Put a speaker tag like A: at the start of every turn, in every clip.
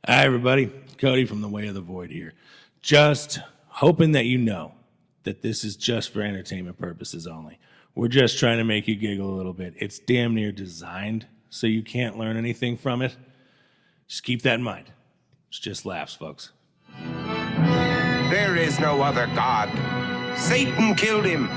A: Hi, everybody. Cody from The Way of the Void here. Just hoping that you know that this is just for entertainment purposes only. We're just trying to make you giggle a little bit. It's damn near designed so you can't learn anything from it. Just keep that in mind. It's just laughs, folks.
B: There is no other God. Satan killed him.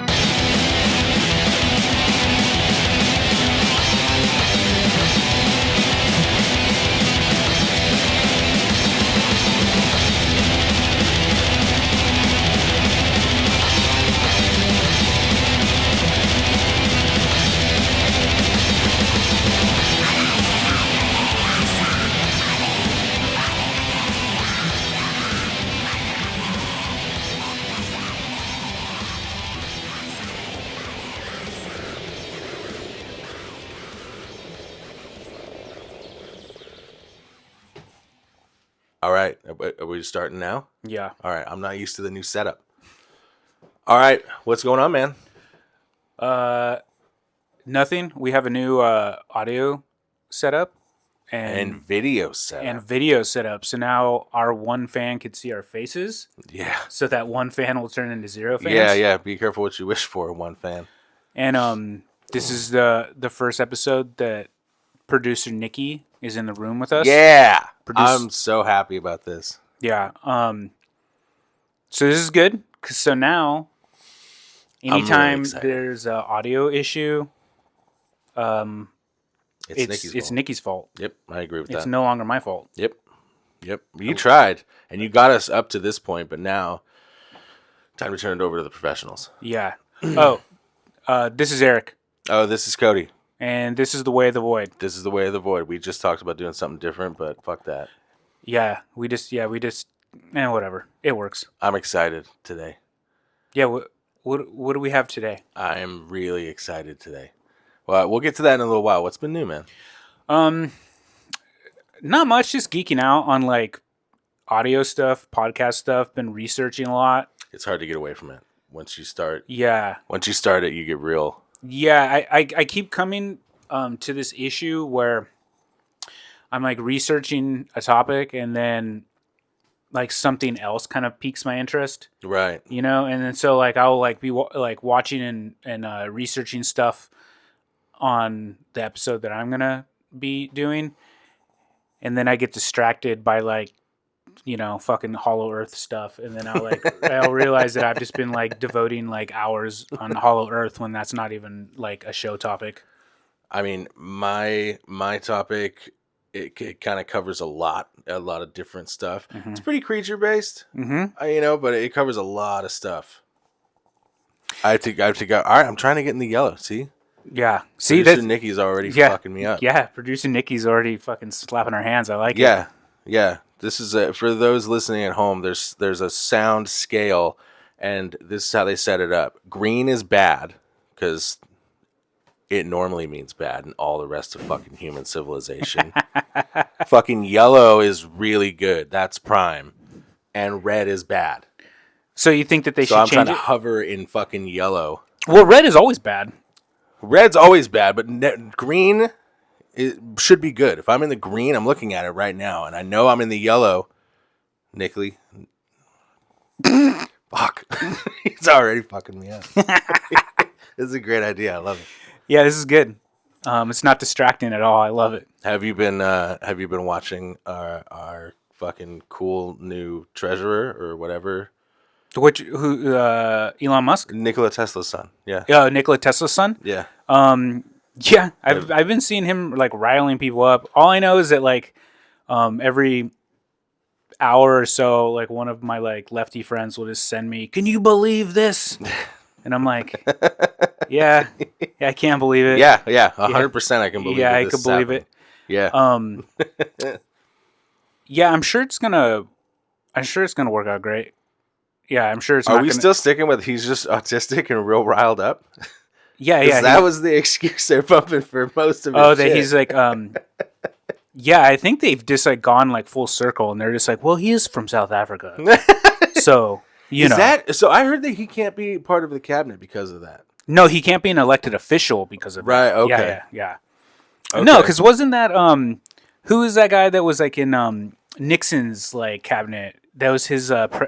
C: All right, are we starting now?
D: Yeah.
C: All right, I'm not used to the new setup. All right, what's going on, man?
D: Nothing. We have a new audio setup
C: And video setup.
D: and video setup. So now our one fan could see our faces.
C: Yeah.
D: So that one fan will turn into zero fans.
C: Yeah. Be careful what you wish for, one fan.
D: And this is the first episode that producer Nikki is in the room with us.
C: Yeah. I'm so happy about this.
D: Yeah. So this is good. So now, anytime there's an audio issue, it's Nikki's fault.
C: Yep, I agree with that.
D: It's no longer my fault.
C: Yep. You tried, and you got us up to this point, but now, time to turn it over to the professionals.
D: Yeah. This is Eric.
C: Oh, this is Cody.
D: And this is The Way of the Void.
C: This is The Way of the Void. We just talked about doing something different, but fuck that.
D: Yeah, whatever. It works.
C: I'm excited today.
D: Yeah, what do we have today?
C: I am really excited today. Well, we'll get to that in a little while. What's been new, man?
D: Not much, just geeking out on like audio stuff, podcast stuff, been researching a lot.
C: It's hard to get away from it. Once you start it, you get real.
D: Yeah, I keep coming to this issue where I'm like researching a topic and then like something else kind of piques my interest.
C: Right.
D: You know, and then so like I'll like be like watching and researching stuff on the episode that I'm gonna be doing, and then I get distracted by like, you know, fucking Hollow Earth stuff, and then I'll realize that I've just been like devoting like hours on Hollow Earth when that's not even like a show topic.
C: I mean, my topic it kind of covers a lot of different stuff. Mm-hmm. It's pretty creature based, but it covers a lot of stuff. I have to go. All right, I'm trying to get in the yellow. See.
D: Yeah. See,
C: producer Nikki's already fucking me up.
D: Yeah, producer Nikki's already fucking slapping her hands. I like it.
C: Yeah. This is for those listening at home. There's a sound scale, and this is how they set it up. Green is bad because it normally means bad, and all the rest of fucking human civilization. Fucking yellow is really good. That's prime, and red is bad.
D: So you think that they should
C: I'm
D: change
C: trying to hover in fucking yellow.
D: Well, red is always bad.
C: Red's always bad, but green it should be good. If I'm in the green, I'm looking at it right now, and I know I'm in the yellow. Nickley. Fuck. He's already fucking me up. This is a great idea. I love it.
D: Yeah, this is good. It's not distracting at all. I love it.
C: Have you been watching our fucking cool new treasurer or whatever?
D: Who? Elon Musk?
C: Nikola Tesla's son. Yeah.
D: Yeah, Nikola Tesla's son.
C: Yeah.
D: Yeah. I've been seeing him like riling people up. All I know is that like, every hour or so, like one of my like lefty friends will just send me, "Can you believe this?" And I'm like, yeah, I can't believe it.
C: Yeah, 100%. I can believe it.
D: Yeah, I could believe it.
C: Yeah.
D: Yeah, I'm sure it's gonna work out great. Yeah, I'm sure it's.
C: Are we still sticking with he's just autistic and real riled up?
D: Yeah.
C: That was the excuse they're pumping for most of it.
D: Oh, that he's like, yeah, I think they've just like gone like full circle, and they're just like, well, he is from South Africa, so you know.
C: So I heard that he can't be part of the cabinet because of that.
D: No, he can't be an elected official because of
C: right.
D: That.
C: Okay.
D: Yeah.
C: Okay.
D: No, because wasn't that who is that guy that was like in Nixon's like cabinet. That was his
C: Zero.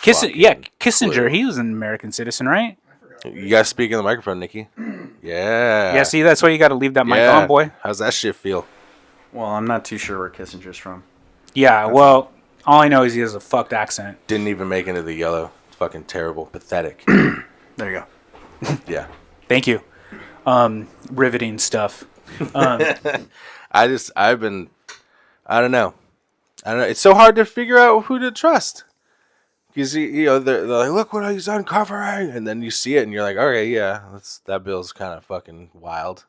D: Kissinger.
C: clue.
D: He was an American citizen, right?
C: You guys speak in the microphone, Nikki. Yeah.
D: Yeah. See, that's why you got to leave that mic on, boy.
C: How's that shit feel?
E: Well, I'm not too sure where Kissinger's from.
D: Yeah. Well, all I know is he has a fucked accent.
C: Didn't even make it into the yellow. Fucking terrible. Pathetic.
E: There you go.
C: Yeah.
D: Thank you. Riveting stuff.
C: I don't know. It's so hard to figure out who to trust. Because, they're like, look what he's uncovering. And then you see it and you're like, okay, yeah, that bill's kind of fucking wild.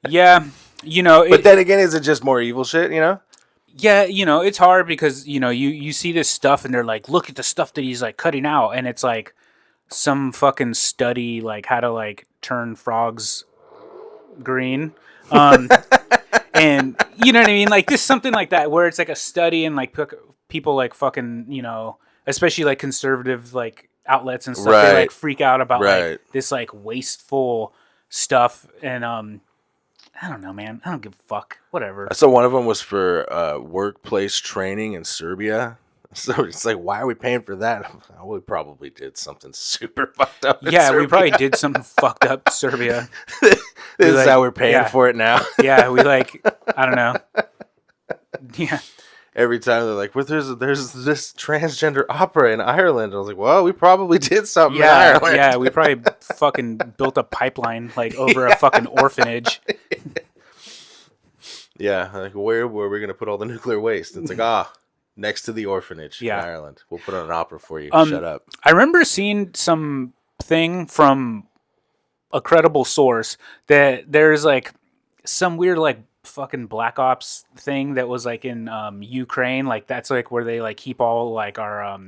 D: Yeah.
C: But then again, is it just more evil shit,
D: Yeah, it's hard because, you see this stuff and they're like, look at the stuff that he's like cutting out. And it's like some fucking study, like how to like turn frogs green. And you know what I mean? Like just something like that where it's like a study and like people like fucking, especially like conservative like outlets and stuff.
C: Right.
D: They like freak out about
C: Right.
D: like this like wasteful stuff. And I don't know, man. I don't give a fuck. Whatever.
C: So one of them was for workplace training in Serbia. So it's like, why are we paying for that? Oh, we probably did something super fucked up.
D: Yeah,
C: Serbia.
D: we probably did something fucked up Serbia.
C: This is
D: like,
C: how we're paying
D: yeah.
C: for it now.
D: Yeah, we like, I don't know. Yeah.
C: Every time they're like, well, there's this transgender opera in Ireland. I was like, well, we probably did something in
D: Yeah,
C: Ireland.
D: yeah, we probably fucking built a pipeline like over a fucking orphanage.
C: Yeah, like where were we going to put all the nuclear waste? It's like, next to the orphanage in Ireland. We'll put on an opera for you. Shut up.
D: I remember seeing something from a credible source that there's like some weird like fucking black ops thing that was like in Ukraine. Like that's like where they like keep all like our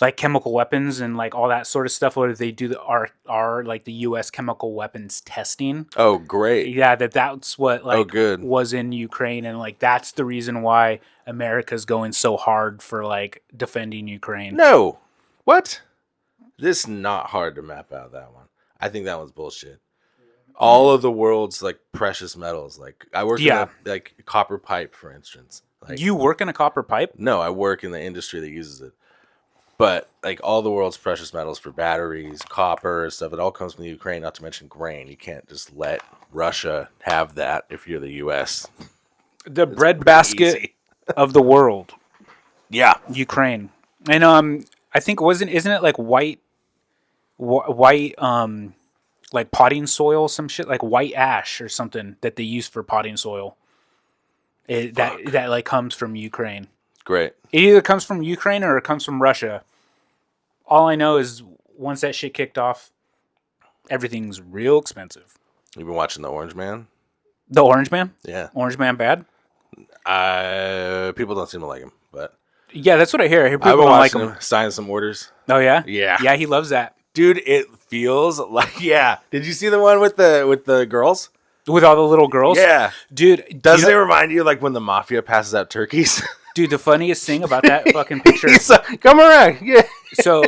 D: like chemical weapons and like all that sort of stuff. Where they do our like the U.S. chemical weapons testing.
C: Oh, great.
D: Yeah, that's what like
C: good.
D: was in Ukraine, and like that's the reason why America's going so hard for like defending Ukraine.
C: No. What? This is not hard to map out, that one. I think that one's bullshit. All of the world's like precious metals. Like I work in like copper pipe, for instance. Like,
D: You work in a copper pipe?
C: No, I work in the industry that uses it. But like all the world's precious metals for batteries, copper, stuff, it all comes from the Ukraine, not to mention grain. You can't just let Russia have that if you're the US.
D: The breadbasket of the world.
C: Yeah.
D: Ukraine. And I think isn't it like white like potting soil, some shit like white ash or something that they use for potting soil. That like comes from Ukraine.
C: Great.
D: It either comes from Ukraine or it comes from Russia. All I know is once that shit kicked off, everything's real expensive.
C: You've been watching The Orange Man?
D: The Orange Man?
C: Yeah.
D: Orange Man bad?
C: People don't seem to like him, but
D: Yeah, that's what I hear. I hear
C: I've
D: people
C: been
D: don't like
C: watching
D: him.
C: him sign some orders.
D: Oh yeah?
C: Yeah.
D: Yeah, he loves that.
C: Dude, it feels like Did you see the one with the girls?
D: With all the little girls?
C: Yeah.
D: Dude,
C: Doesn't it remind you like when the mafia passes out turkeys?
D: dude, the funniest thing about that fucking picture.
C: He's like, come around. Yeah.
D: So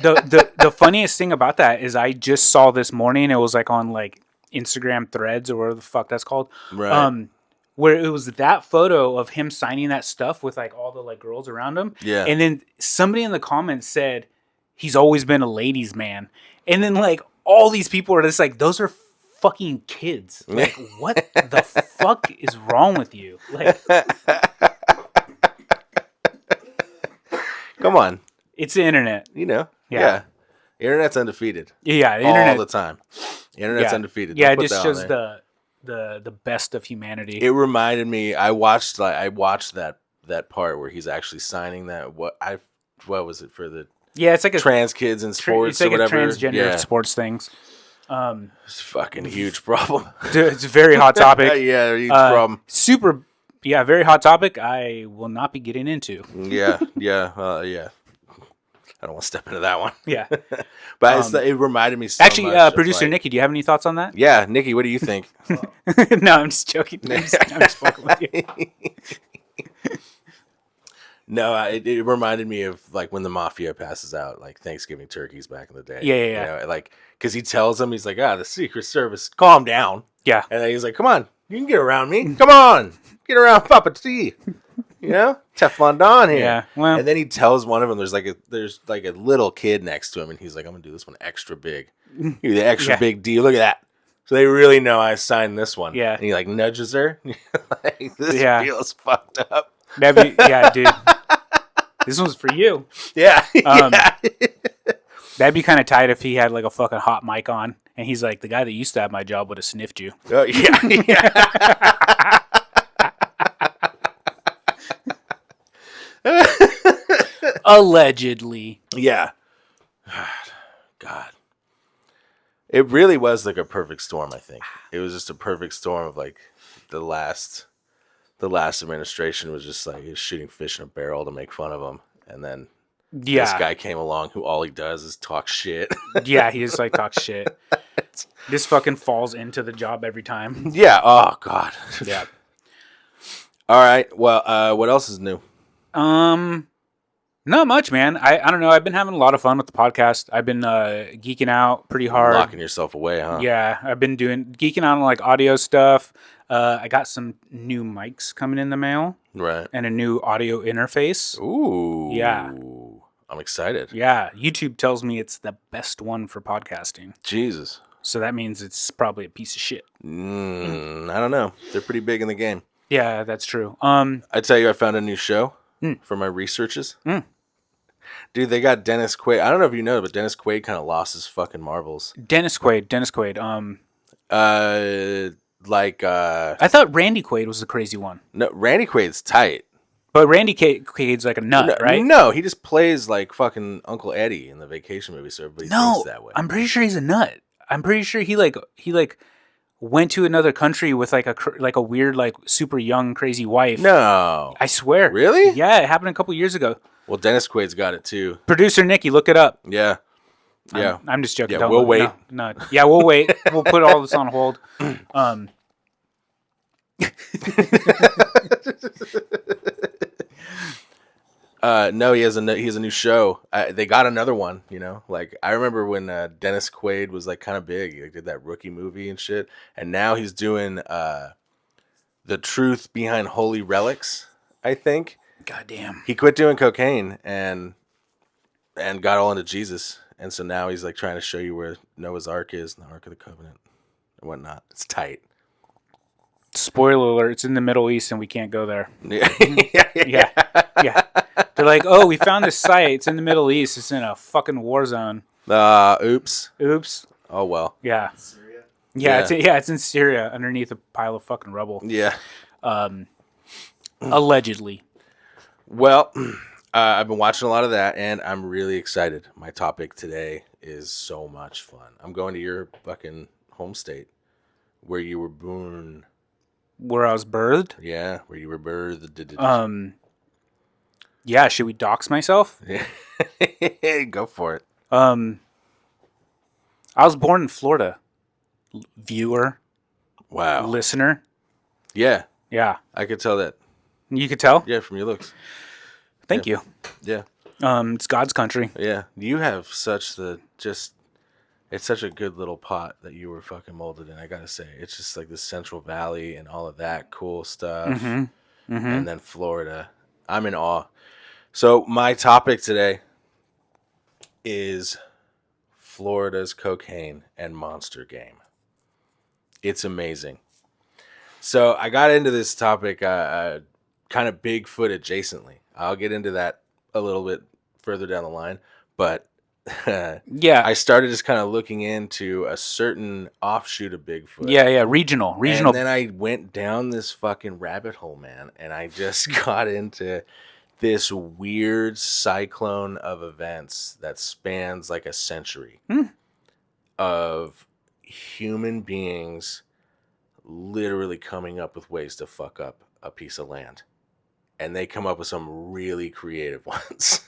D: the funniest thing about that is I just saw this morning. It was like on like Instagram Threads or whatever the fuck that's called.
C: Right.
D: Where it was that photo of him signing that stuff with like all the like girls around him.
C: Yeah.
D: And then somebody in the comments said he's always been a ladies' man. And then like all these people are just like, those are fucking kids. Like, what the fuck is wrong with you? Like,
C: Come on.
D: it's the internet.
C: Yeah. Internet's undefeated.
D: Yeah, the internet.
C: All the time. Internet's undefeated.
D: Yeah,
C: Don't
D: it
C: put
D: just
C: that on
D: shows
C: there.
D: the best of humanity.
C: It reminded me. I watched that part where he's actually signing that. What was it for the
D: yeah, it's like a
C: trans kids in sports
D: it's like
C: or whatever?
D: a transgender sports things.
C: It's a fucking huge problem.
D: Dude, it's a very hot topic.
C: Yeah, huge problem.
D: Very hot topic. I will not be getting into.
C: Yeah. I don't want to step into that one.
D: Yeah.
C: But it reminded me so
D: Actually,
C: much of,
D: producer
C: like-
D: Nikki, do you have any thoughts on that?
C: Yeah, Nikki, what do you think?
D: No, I'm just joking. I'm just fucking with you.
C: No, it reminded me of like when the mafia passes out like Thanksgiving turkeys back in the day.
D: Yeah.
C: You know, like because he tells them, he's like, the Secret Service, calm down.
D: Yeah.
C: And then he's like, come on, you can get around me. Come on. Get around Papa T. You know, Teflon Don here.
D: Yeah, well-
C: and then he tells one of them, there's like a little kid next to him, and he's like, I'm gonna do this one extra big. You're the extra
D: Yeah.
C: big deal. Look at that. So they really know I signed this one.
D: Yeah.
C: And he like nudges her. Like, this
D: Yeah.
C: feels fucked up.
D: That'd be, yeah, dude. This one's for you.
C: Yeah.
D: Yeah. That'd be kind of tight if he had like a fucking hot mic on, and he's like, the guy that used to have my job would have sniffed you.
C: Oh, yeah. Yeah.
D: Allegedly.
C: Yeah. God. It really was like a perfect storm, I think. It was just a perfect storm of like the last administration was just like he was shooting fish in a barrel to make fun of him. And then
D: Yeah.
C: this guy came along who all he does is talk shit.
D: Yeah, he just like talks shit. This fucking falls into the job every time.
C: Yeah. Oh God.
D: Yeah.
C: All right. Well, what else is new?
D: Not much, man. I don't know. I've been having a lot of fun with the podcast. I've been geeking out pretty hard.
C: Locking yourself away, huh?
D: Yeah, I've been geeking out on like audio stuff. I got some new mics coming in the mail
C: Right.
D: and a new audio interface.
C: Ooh.
D: Yeah.
C: I'm excited.
D: Yeah, YouTube tells me it's the best one for podcasting.
C: Jesus.
D: So that means it's probably a piece of shit.
C: I don't know. They're pretty big in the game.
D: Yeah, that's true.
C: I tell you, I found a new show
D: Mm.
C: for my researches.
D: Mm.
C: Dude, they got Dennis Quaid. I don't know if you know, but Dennis Quaid kind of lost his fucking marbles.
D: Dennis Quaid. I thought Randy Quaid was the crazy one,
C: No, Randy Quaid's tight.
D: but Randy Quaid's like a nut, right?
C: No, he just plays like fucking Uncle Eddie in the Vacation movie, so everybody
D: No,
C: thinks that way.
D: I'm pretty sure he's a nut. I'm pretty sure he went to another country with like a weird like super young crazy wife.
C: No.
D: I swear.
C: Really?
D: Yeah, it happened a couple years ago.
C: Well, Dennis Quaid's got it too.
D: Producer Nikki, look it up.
C: Yeah. Yeah.
D: I'm just joking.
C: Yeah,
D: Don't
C: we'll
D: look-
C: wait.
D: No. Yeah, we'll wait. We'll put all this on hold.
C: No, he has a new show. They got another one, you know. Like I remember when Dennis Quaid was like kind of big. He did that Rookie movie and shit. And now he's doing The Truth Behind Holy Relics, I think.
D: Goddamn.
C: He quit doing cocaine and got all into Jesus. And so now he's like trying to show you where Noah's Ark is, and the Ark of the Covenant and whatnot. It's tight.
D: Spoiler alert, it's in the Middle East and we can't go there.
C: Yeah.
D: Yeah. They're like, oh, we found this site. It's in the Middle East. It's in a fucking war zone.
C: Oops.
D: Oops.
C: Oh well.
D: Yeah.
E: Syria?
D: Yeah,
C: Yeah.
D: it's in Syria underneath a pile of fucking rubble.
C: Yeah.
D: Allegedly.
C: Well, I've been watching a lot of that, and I'm really excited. My topic today is so much fun. I'm going to your fucking home state, where you were born.
D: Where I was birthed.
C: Yeah, where you were birthed.
D: Yeah, should we dox myself?
C: Go for it.
D: I was born in Florida. Viewer,
C: Wow.
D: listener.
C: Yeah,
D: Yeah.
C: I could tell that.
D: You could tell?
C: Yeah, from your looks.
D: Thank you.
C: Yeah,
D: It's God's country.
C: yeah. You have it's such a good little pot that you were fucking molded in. I gotta say, it's just like the Central Valley and all of that cool stuff, and then Florida. I'm in awe. So my topic today is Florida's cocaine and monster game. It's amazing. So I got into this topic kind of Bigfoot adjacently. I'll get into that a little bit further down the line, but
D: Yeah.
C: I started just kind of looking into a certain offshoot of Bigfoot.
D: Yeah. Regional.
C: And then I went down this fucking rabbit hole, man, and I just got into this weird cyclone of events that spans like a century of human beings literally coming up with ways to fuck up a piece of land. And they come up with some really creative ones.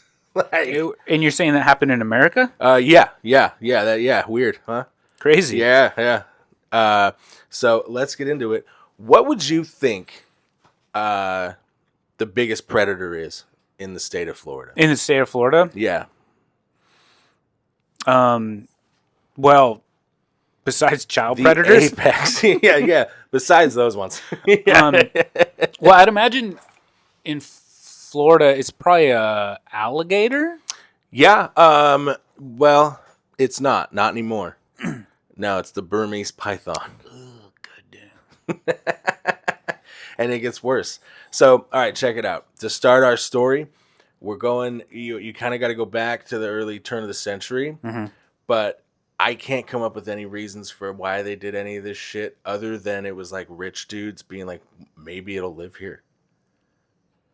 D: And you're saying that happened in America?
C: Yeah, weird, huh?
D: Crazy.
C: Yeah. So let's get into it. What would you think the biggest predator is in the state of Florida?
D: In the state of Florida?
C: Yeah.
D: Well, besides child predators?
C: Apex. Yeah. Besides those ones.
D: Well, I'd imagine in Florida, it's probably a alligator.
C: Yeah. Well, it's not anymore. No, it's the Burmese python.
D: Oh, goddamn.
C: And it gets worse. So, all right, check it out. To start our story, we're going. You kind of got to go back to the early turn of the century, but I can't come up with any reasons for why they did any of this shit other than it was like rich dudes being like, maybe it'll live here.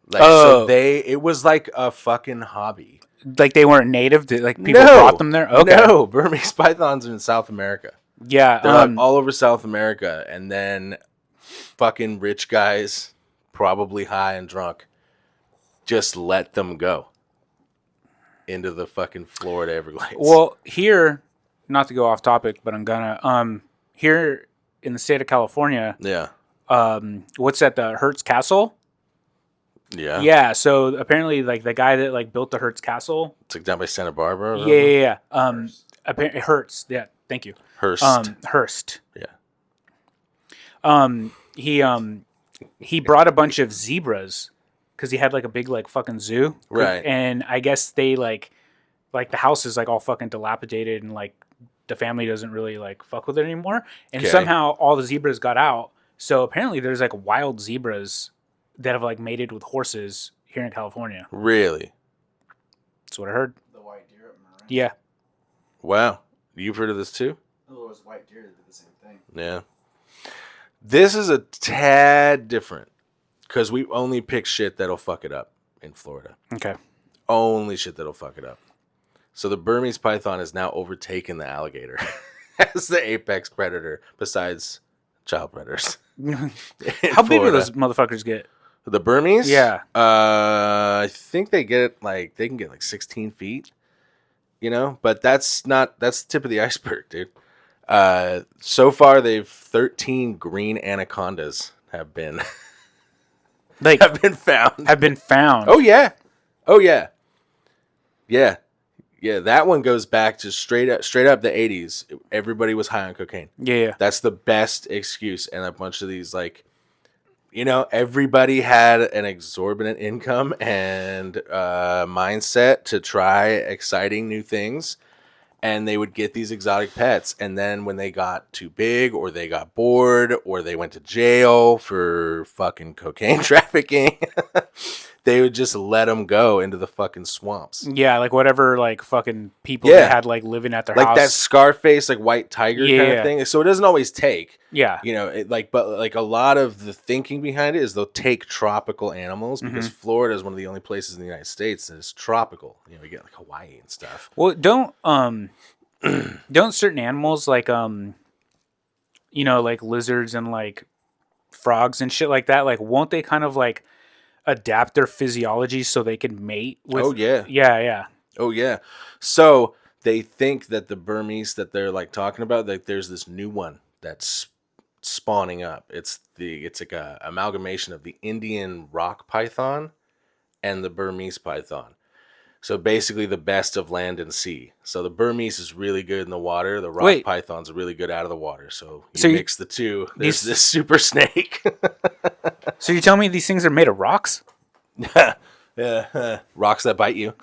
C: Like, so it was like a fucking hobby.
D: Like they weren't native. Like people brought them there. Okay.
C: No, Burmese pythons are in South America.
D: Yeah.
C: They're like all over South America, and then fucking rich guys, probably high and drunk, just let them go into the fucking Florida Everglades.
D: Well, here, not to go off topic, but I'm gonna. Here in the state of California,
C: yeah,
D: what's that? The Hertz Castle.
C: yeah,
D: Yeah. So apparently, like the guy that like built the Hertz Castle.
C: it's like down by Santa Barbara. Or
D: Yeah. Apparently Hertz. Yeah. Thank you.
C: Hearst.
D: Hearst.
C: Yeah.
D: He brought a bunch of zebras because he had like a big like fucking zoo.
C: Right.
D: And I guess they like the house is like all fucking dilapidated and like the family doesn't really like fuck with it anymore. And somehow all the zebras got out. So apparently there's like wild zebras that have like mated with horses here in California.
C: Really?
D: That's what I heard.
E: The white deer up Marin.
D: Yeah.
C: Wow. You've heard of this too?
E: Oh, it was white deer that did the same thing.
C: Yeah. This is a tad different because we only pick shit that'll fuck it up in Florida.
D: Okay.
C: Only shit that'll fuck it up. So the Burmese python has now overtaken the alligator as the apex predator besides child predators.
D: How big do those motherfuckers get?
C: The Burmese?
D: Yeah.
C: I think they can get like 16 feet, but that's the tip of the iceberg, dude. So far they've 13 green anacondas have been
D: Like
C: have been found.
D: have been found.
C: Oh yeah. Yeah, that one goes back to straight up the 80s. Everybody was high on cocaine.
D: Yeah.
C: That's the best excuse. And a bunch of these, like, everybody had an exorbitant income and mindset to try exciting new things. And they would get these exotic pets. And then when they got too big or they got bored or they went to jail for fucking cocaine trafficking, they would just let them go into the fucking swamps.
D: Yeah, like whatever, like fucking people that had like living at their house.
C: Like that Scarface, like white tiger kind of thing. So it doesn't always take.
D: Yeah.
C: But a lot of the thinking behind it is they'll take tropical animals because Florida is one of the only places in the United States that is tropical. You get like Hawaii and stuff.
D: Well, don't certain animals like like lizards and like frogs and shit like that, like won't they kind of like adapt their physiology so they can mate with?
C: Oh yeah.
D: Yeah.
C: Oh yeah. So they think that the Burmese that they're like talking about, like there's this new one that's spawning up. It's like a amalgamation of the Indian rock python and the Burmese python. So basically the best of land and sea. So the Burmese is really good in the water. The rock python's really good out of the water. So you mix the two. There's this super snake.
D: So you tell me these things are made of rocks?
C: Yeah, rocks that bite you.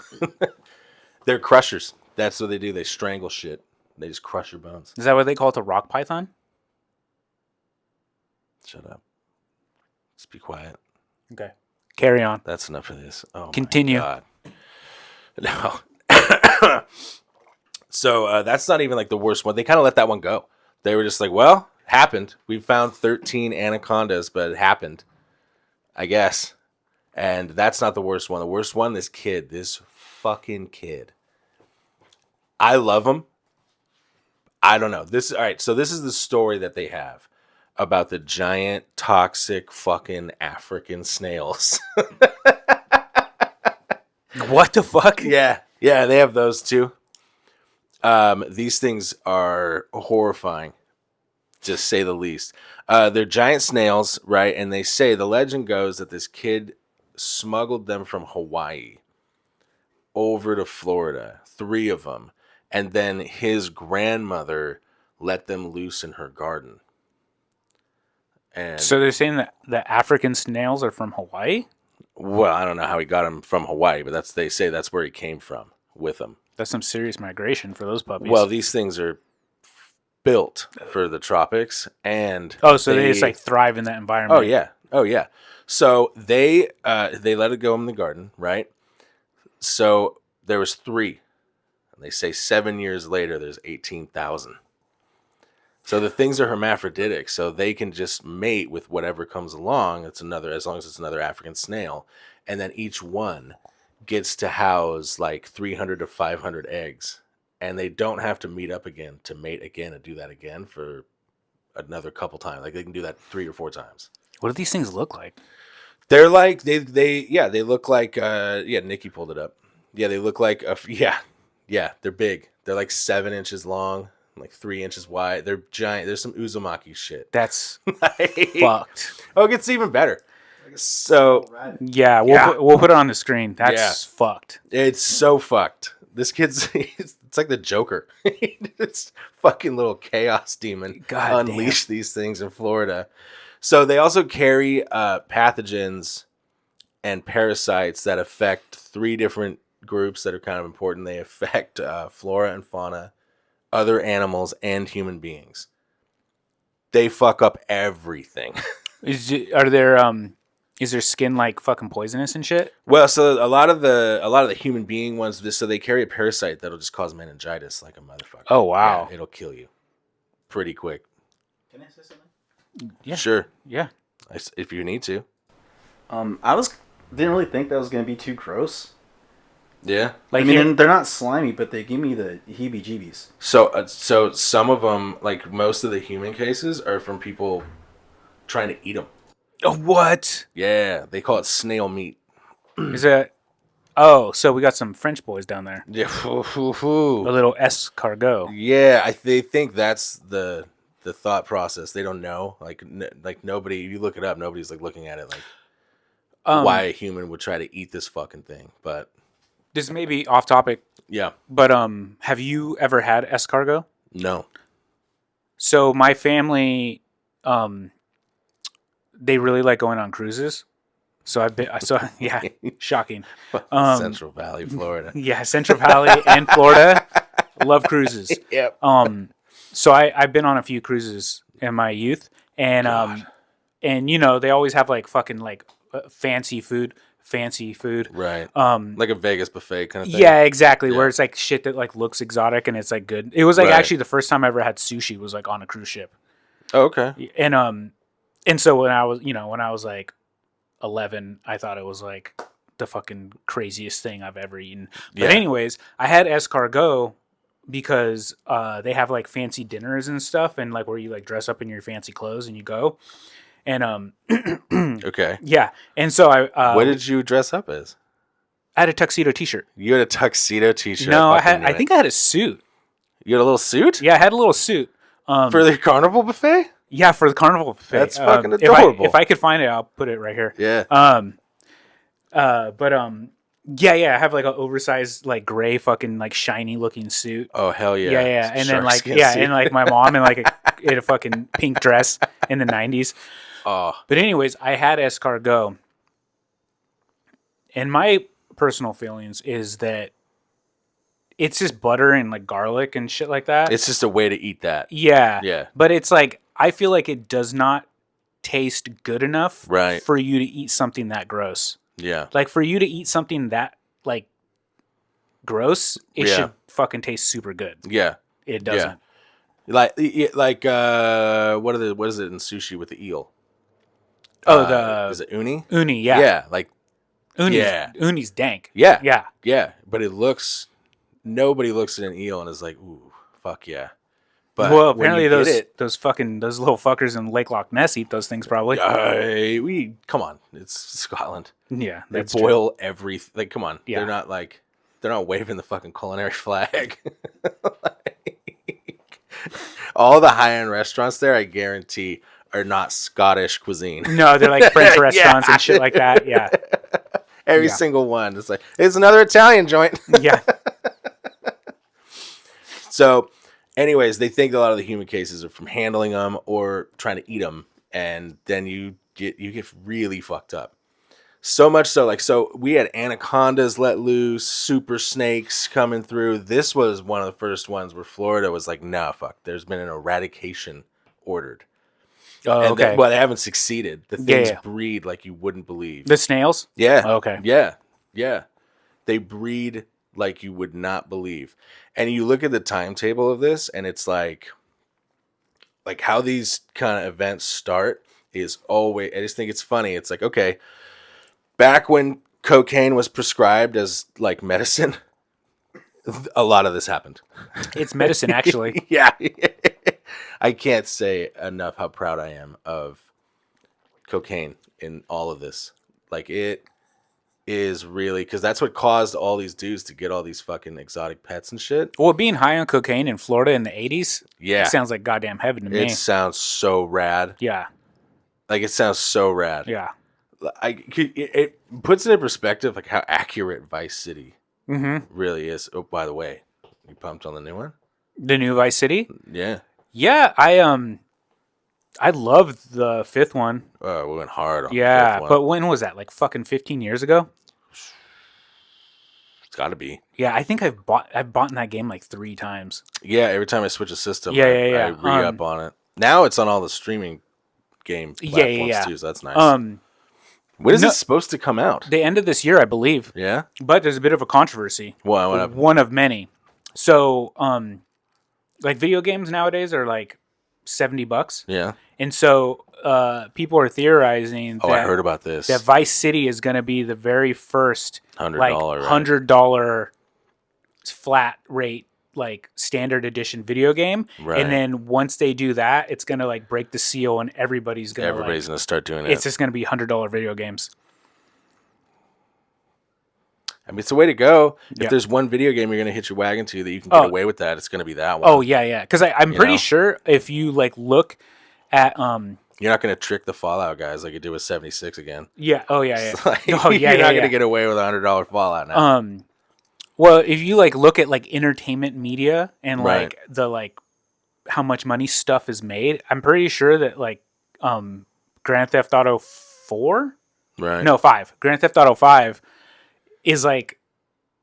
C: They're crushers. That's what they do. They strangle shit. They just crush your bones.
D: Is that what they call it, a rock python?
C: Shut up. Just be quiet.
D: Okay. Carry on.
C: That's enough of this. Oh,
D: Continue.
C: My God. No. So that's not even like the worst one. They kind of let that one go. They were just like, well, happened. We found 13 anacondas, but it happened, I guess. And that's not the worst one. The worst one, this fucking kid. I love him. I don't know. All right. So this is the story that they have about the giant toxic fucking African snails.
D: What the fuck?
C: Yeah, they have those too. These things are horrifying, to say the least. They're giant snails, right? And they say, the legend goes that this kid smuggled them from Hawaii over to Florida, 3 of them, and then his grandmother let them loose in her garden. And
D: So they're saying that the African snails are from Hawaii?
C: well, I don't know how he got him from Hawaii, but they say that's where he came from with them.
D: That's some serious migration for those puppies.
C: Well, these things are built for the tropics, and
D: so they just like thrive in that environment.
C: oh yeah. So they let it go in the garden, right? So there was 3, and they say 7 years later there's 18,000. So the things are hermaphroditic, so they can just mate with whatever comes along. As long as it's another African snail, and then each one gets to house like 300 to 500 eggs, and they don't have to meet up again to mate again and do that again for another couple times. Like they can do that 3 or 4 times.
D: What do these things look like?
C: They're like they look like Nikki pulled it up. Yeah, they look like they're big. They're like 7 inches long, like 3 inches wide. They're giant. There's some Uzumaki shit.
D: That's fucked.
C: Oh, it gets even better. So
D: Yeah, we'll put it on the screen. That's fucked.
C: it's so fucked. This kid's it's like the Joker. This fucking little chaos demon
D: God
C: unleashed these things in Florida. So they also carry pathogens and parasites that affect 3 different groups that are kind of important. They affect flora and fauna, other animals, and human beings. They fuck up everything.
D: Is their skin like fucking poisonous and shit?
C: Well, so a lot of the human being ones, so they carry a parasite that'll just cause meningitis like a motherfucker.
D: Oh wow.
C: Yeah, it'll kill you pretty quick.
E: Can I say something?
D: Yeah.
C: Sure,
D: Yeah.
C: if you need to.
E: Didn't really think that was gonna be too gross.
C: Yeah.
D: Like
E: I mean, they're not slimy, but they give me the heebie-jeebies.
C: So some of them, like most of the human cases, are from people trying to eat them.
D: what?
C: Yeah, they call it snail meat.
D: Is that? Oh, so we got some French boys down there.
C: Yeah,
D: A little escargot.
C: yeah. They think that's the thought process. They don't know. Like nobody. You look it up. Nobody's like looking at it like why a human would try to eat this fucking thing. But
D: This may be off topic,
C: yeah,
D: but have you ever had escargot?
C: no.
D: So my family, they really like going on cruises. So yeah, shocking.
C: Central Valley, Florida.
D: Yeah, Central Valley and Florida love cruises.
C: Yep.
D: So I've been on a few cruises in my youth, and and you know they always have like fucking like fancy food.
C: Right. Like a Vegas buffet kind of thing.
D: Yeah, exactly.
C: Yeah.
D: Where it's like shit that like looks exotic and it's like good. It was like
C: Right.
D: actually the first time I ever had sushi was like on a cruise ship.
C: Oh, okay.
D: And so when I was like 11, I thought it was like the fucking craziest thing I've ever eaten. But
C: Yeah.
D: anyways, I had escargot because they have like fancy dinners and stuff, and like where you like dress up in your fancy clothes and you go. And
C: Okay.
D: yeah, and so I
C: What did you dress up as?
D: I had a tuxedo T-shirt.
C: You had a tuxedo T-shirt.
D: No,
C: fucking knew
D: I
C: it.
D: think I had a suit.
C: You had a little suit
D: Yeah, I had a little suit.
C: for the carnival buffet.
D: Yeah, for the carnival buffet.
C: That's fucking
D: If
C: adorable.
D: if I could find it, I'll put it right here.
C: Yeah.
D: Yeah, I have like an oversized, like gray, fucking like shiny looking suit.
C: Oh hell yeah.
D: Yeah, and then
C: Shark
D: like
C: skin suit.
D: and like my mom in like in a fucking pink dress in the 90s.
C: Oh,
D: But anyways, I had escargot, and my personal feelings is that it's just butter and like garlic and shit like that.
C: it's just a way to eat that.
D: Yeah.
C: Yeah.
D: But it's like, I feel like it does not taste good enough
C: Right.
D: for you to eat something that gross.
C: Yeah.
D: Like for you to eat something that like gross, it
C: Yeah.
D: should fucking taste super good.
C: Yeah.
D: It doesn't.
C: Like what is it in sushi with the eel?
D: Oh,
C: is it uni?
D: uni, yeah.
C: Yeah, like
D: Uni's dank.
C: yeah.
D: Yeah.
C: Yeah, but nobody looks at an eel and is like, "Ooh, fuck yeah." But
D: Well,
C: when
D: apparently
C: you get
D: those little fuckers in Lake Loch Ness eat those things probably.
C: come on, it's Scotland.
D: Yeah,
C: They
D: that's true.
C: boil everything. Like, come on,
D: Yeah.
C: they're not waving the fucking culinary flag. All the high end restaurants there, I guarantee, are not Scottish cuisine.
D: No, they're like French restaurants and shit like that. Yeah.
C: Every
D: Yeah.
C: single one. It's like, it's another Italian joint.
D: Yeah.
C: So, anyways, they think a lot of the human cases are from handling them or trying to eat them. and then you get really fucked up. So much so, like, so we had anacondas let loose, super snakes coming through. This was one of the first ones where Florida was like, nah, fuck, there's been an eradication ordered.
D: Oh,
C: And
D: okay.
C: well, they haven't succeeded. The things
D: Yeah.
C: breed like you wouldn't believe.
D: The snails?
C: Yeah.
D: Okay.
C: Yeah. They breed like you would not believe. And you look at the timetable of this, and it's like how these kind of events start is always, I just think it's funny. It's like, okay, back when cocaine was prescribed as like medicine, a lot of this happened.
D: It's medicine, actually.
C: Yeah. I can't say enough how proud I am of cocaine in all of this. Like, it is really, because that's what caused all these dudes to get all these fucking exotic pets and shit.
D: Well, being high on cocaine in Florida in the 80s sounds like goddamn heaven to me.
C: It sounds so rad.
D: Yeah.
C: Like, it sounds so rad.
D: Yeah.
C: It puts it in perspective, like, how accurate Vice City really is. Oh, by the way, you pumped on the new one?
D: The new Vice City?
C: Yeah.
D: Yeah, I loved the fifth one.
C: We went hard on the
D: Yeah,
C: fifth one.
D: but when was that? Like fucking 15 years ago?
C: It's got to be.
D: Yeah, I think I've bought in that game like 3 times.
C: Yeah, every time I switch a system,
D: Yeah.
C: I re-up on it. Now it's on all the streaming game platforms too, so that's nice. When is it supposed to come out?
D: The end of this year, I believe.
C: Yeah?
D: But there's a bit of a controversy.
C: What happened?
D: One of many. So, like video games nowadays are like $70.
C: Yeah.
D: And so people are theorizing that
C: I heard about this.
D: that Vice City is going to be the very first
C: $100,
D: like
C: right?
D: $100 flat rate like standard edition video game.
C: Right.
D: And then once they do that, it's going to like break the seal and everybody's going
C: to start doing it.
D: It's just going to be $100 video games.
C: I mean, it's the way to go.
D: Yeah.
C: If there's one video game you're going to hitch your wagon to that you can get away with that, it's going to be that one.
D: Oh yeah. Cuz I'm pretty sure if you like look at
C: you're not going to trick the Fallout guys like you did with 76 again.
D: yeah. Oh yeah.
C: It's like,
D: Oh yeah.
C: You're not going to get away with $100 Fallout now.
D: Well, if you like look at like entertainment media and
C: Right.
D: like the like how much money stuff is made, I'm pretty sure that like Grand Theft Auto 4?
C: Right.
D: No, 5. Grand Theft Auto 5 is like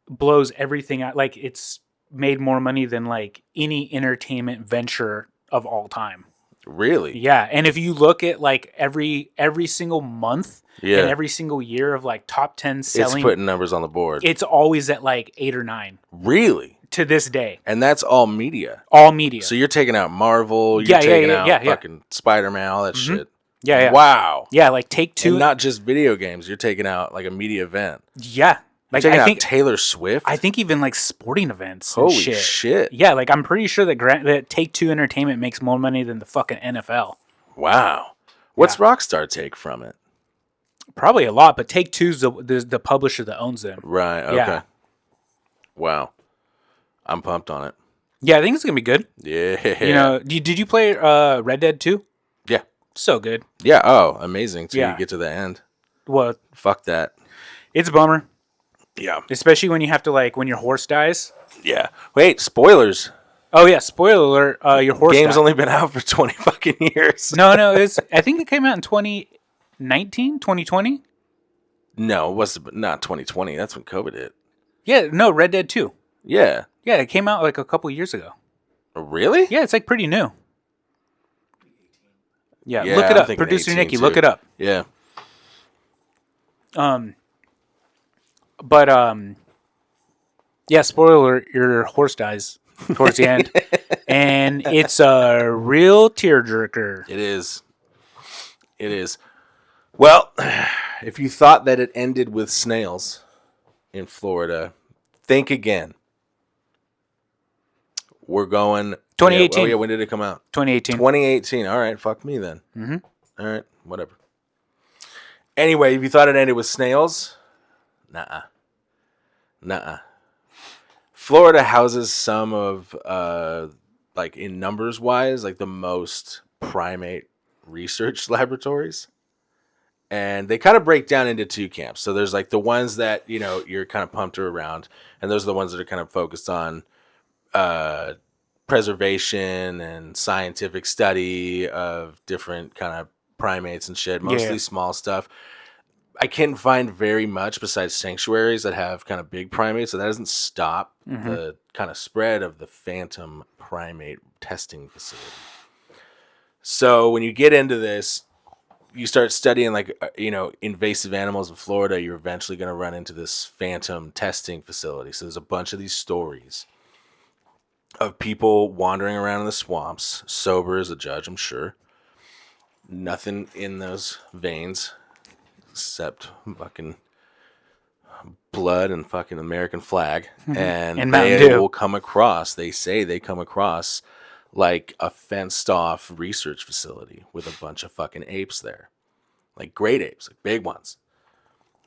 D: blows everything out. Like it's made more money than like any entertainment venture of all time.
C: Really?
D: Yeah, and if you look at like every single month
C: Yeah.
D: and every single year of like top 10 selling,
C: It's putting numbers on the board.
D: it's always at like 8 or 9
C: Really?
D: to this day.
C: And that's all media.
D: All media.
C: So you're taking out Marvel, you're
D: Yeah,
C: taking
D: yeah,
C: out fucking Spider-Man, all that shit.
D: Yeah.
C: Wow.
D: Yeah, like Take-Two.
C: And not just video games, you're taking out like a media event.
D: Yeah. Like
C: You're taking
D: I
C: out
D: think
C: Taylor Swift.
D: I think even like sporting events and
C: Holy shit.
D: Yeah, like I'm pretty sure that Take-Two Entertainment makes more money than the fucking NFL.
C: Wow. What's Rockstar take from it?
D: Probably a lot, but Take-Two's the publisher that owns them.
C: Right. Okay.
D: Yeah.
C: Wow. I'm pumped on it.
D: Yeah, I think it's going to be good.
C: Yeah.
D: You know, did you play Red Dead 2?
C: Yeah.
D: So good.
C: Yeah. Oh, amazing. Till
D: Yeah.
C: you get to the end.
D: Well,
C: Fuck that.
D: it's a bummer,
C: Yeah.
D: especially when you have to like when your horse dies.
C: Yeah. Wait, spoilers.
D: Oh yeah, spoiler alert, your horse
C: Game's
D: died.
C: only been out for 20 fucking years.
D: No, I think it came out in 2019, 2020.
C: No, it was not 2020. That's when COVID hit.
D: Yeah, no, Red Dead 2.
C: Yeah.
D: Yeah, it came out like a couple years ago.
C: Really?
D: Yeah, it's like pretty new. Yeah,
C: Yeah,
D: look it
C: I'm
D: up.
C: thinking
D: Producer
C: 18
D: Nikki,
C: too.
D: look it up.
C: Yeah.
D: Yeah, spoiler alert, your horse dies towards the end. And it's a real tearjerker.
C: It is. It is. Well, if you thought that it ended with snails in Florida, think again. We're going
D: 2018.
C: Oh yeah, when did it come out?
D: 2018.
C: 2018. All right, fuck me then. Mm-hmm. All right, whatever. Anyway, if you thought it ended with snails, nuh-uh. Florida houses some of, like in numbers wise, like the most primate research laboratories. And they kind of break down into 2 camps. So there's like the ones that, you know, you're kind of pumped around. And those are the ones that are kind of focused on preservation and scientific study of different kind of primates and shit, mostly
D: Yeah.
C: small stuff. I can't find very much besides sanctuaries that have kind of big primates, so that doesn't stop the kind of spread of the phantom primate testing facility. So when you get into this, you start studying invasive animals in Florida, you're eventually going to run into this phantom testing facility. So there's a bunch of these stories of people wandering around in the swamps, sober as a judge, I'm sure. Nothing in those veins except fucking blood and fucking American flag. And
D: And Mountain
C: they
D: Dew.
C: will come across, they say they come across like a fenced off research facility with a bunch of fucking apes there. Like great apes, like big ones.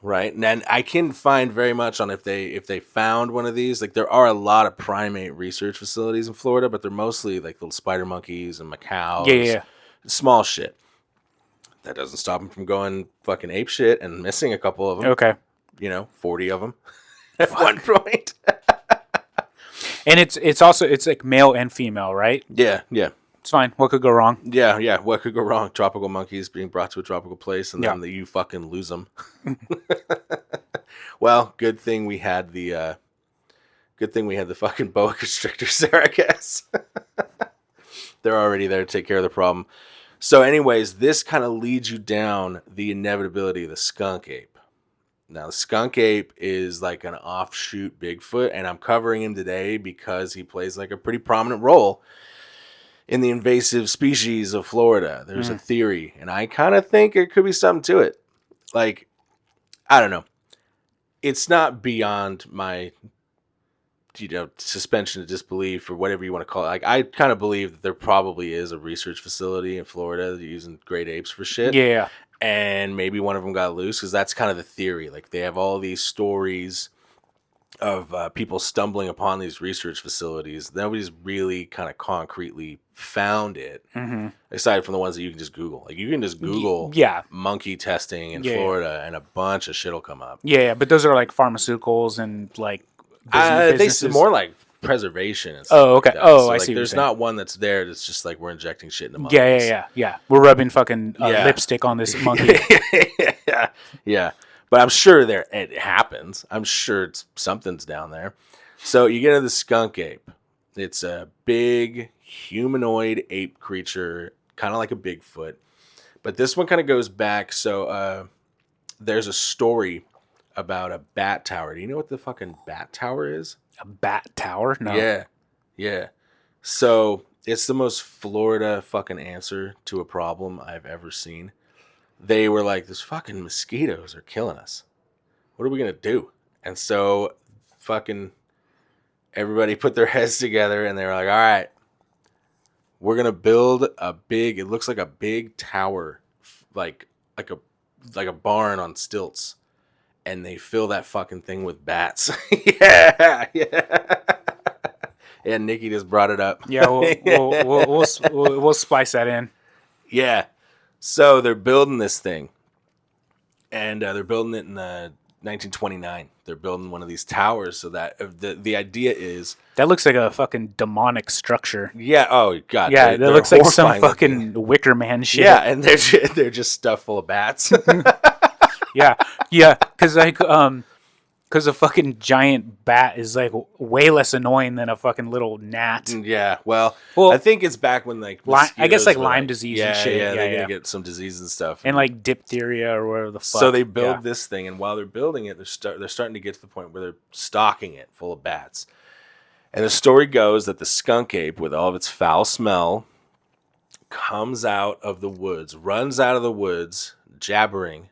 C: Right? And then I can find very much on if they found one of these. Like there are a lot of primate research facilities in Florida, but they're mostly like little spider monkeys and macaws.
D: Yeah.
C: Small shit. That doesn't stop them from going fucking ape shit and missing a couple of them.
D: Okay.
C: 40 of them at one point.
D: And it's like male and female, right?
C: Yeah.
D: It's fine. What could go wrong?
C: Yeah. What could go wrong? Tropical monkeys being brought to a tropical place, and then you fucking lose them. Well, good thing we had the fucking boa constrictors there, I guess. They're already there to take care of the problem. So, anyways, this kind of leads you down the inevitability of the skunk ape. Now, the skunk ape is like an offshoot Bigfoot, and I'm covering him today because he plays like a pretty prominent role in the invasive species of Florida. There's a theory, and I kind of think it could be something to it. Like, I don't know. It's not beyond my, suspension of disbelief or whatever you want to call it. Like, I kind of believe that there probably is a research facility in Florida using great apes for shit.
D: Yeah.
C: And maybe one of them got loose, because that's kind of the theory. Like, they have all these stories of people stumbling upon these research facilities. Nobody's really kind of concretely found it, aside from the ones that you can just Google. Like, you can just Google monkey testing in Florida, and a bunch of shit will come up.
D: Yeah, but those are like pharmaceuticals and like
C: They more like preservation and stuff.
D: Oh, okay.
C: Like that.
D: Oh,
C: So,
D: I
C: like,
D: see what
C: there's
D: you're saying.
C: not one that's there that's just like we're injecting shit into monkeys.
D: Yeah. We're rubbing fucking lipstick on this monkey.
C: Yeah. But I'm sure it happens. I'm sure something's down there. So you get into the skunk ape. It's a big humanoid ape creature, kind of like a Bigfoot. But this one kind of goes back. So there's a story about a bat tower. Do you know what the fucking bat tower is?
D: A bat tower? No.
C: Yeah. So it's the most Florida fucking answer to a problem I've ever seen. They were like, "These fucking mosquitoes are killing us. What are we gonna do?" And so fucking everybody put their heads together, and they were like, "All right, we're gonna build it looks like a big tower, like a barn on stilts." And they fill that fucking thing with bats. Yeah. And Nikki just brought it up.
D: Yeah, we'll spice that in.
C: Yeah. So they're building this thing. And they're building it in 1929. They're building one of these towers so that the idea is...
D: That looks like a fucking demonic structure.
C: Yeah, oh, God.
D: Yeah, that looks like some fucking Wicker Man shit.
C: Yeah, and they're just stuffed full of bats.
D: Yeah, because a fucking giant bat is like way less annoying than a fucking little gnat.
C: Yeah, well, I think it's back when like
D: I guess like Lyme
C: like,
D: disease and shit.
C: Yeah, they're gonna get some disease and stuff,
D: and like diphtheria or whatever the fuck.
C: So they build this thing, and while they're building it, they're starting to get to the point where they're stocking it full of bats. And the story goes that the skunk ape, with all of its foul smell, comes out of the woods, runs out of the woods, jabbering,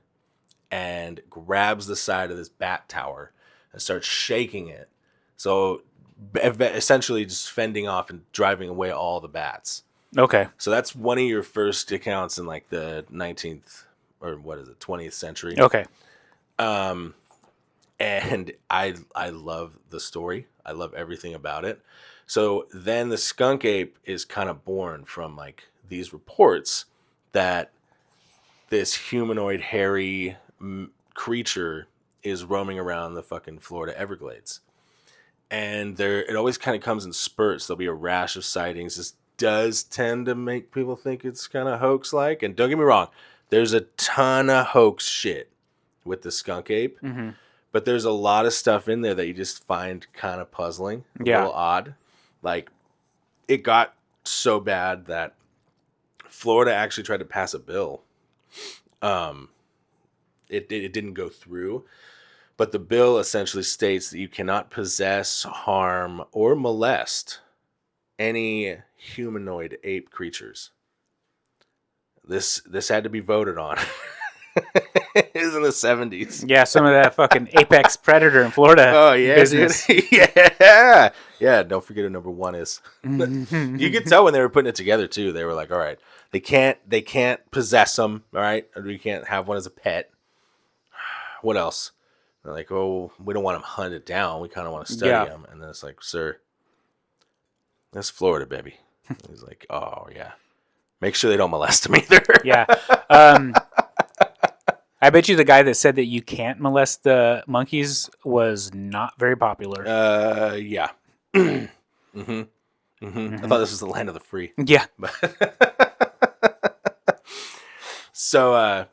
C: and grabs the side of this bat tower and starts shaking it. So essentially just fending off and driving away all the bats.
D: Okay.
C: So that's one of your first accounts in like the 19th or 20th century.
D: Okay.
C: And I love the story. I love everything about it. So then the skunk ape is kind of born from like these reports that this humanoid hairy creature is roaming around the fucking Florida Everglades. And it always kind of comes in spurts. There'll be a rash of sightings. This does tend to make people think it's kind of hoax-like. And don't get me wrong, There's a ton of hoax shit with the skunk ape, but there's a lot of stuff in there that you just find kind of puzzling, a little odd. Like, it got so bad that Florida actually tried to pass a bill. It didn't go through, but the bill essentially states that you cannot possess, harm, or molest any humanoid ape creatures. This had to be voted on. It was in the 70s.
D: Yeah, some of that fucking apex predator in Florida.
C: Oh yeah,
D: business.
C: dude. Yeah. Don't forget who number 1 is. You could tell when they were putting it together too. They were like, all right, they can't possess them. All right, or you can't have one as a pet. What else? They're like, oh, we don't want them hunted down. We kind of want to study them. And then it's like, sir, that's Florida, baby. He's like, oh yeah, make sure they don't molest them either.
D: Yeah. I bet you the guy that said that you can't molest the monkeys was not very popular.
C: Yeah. I thought this was the land of the free.
D: Yeah.
C: So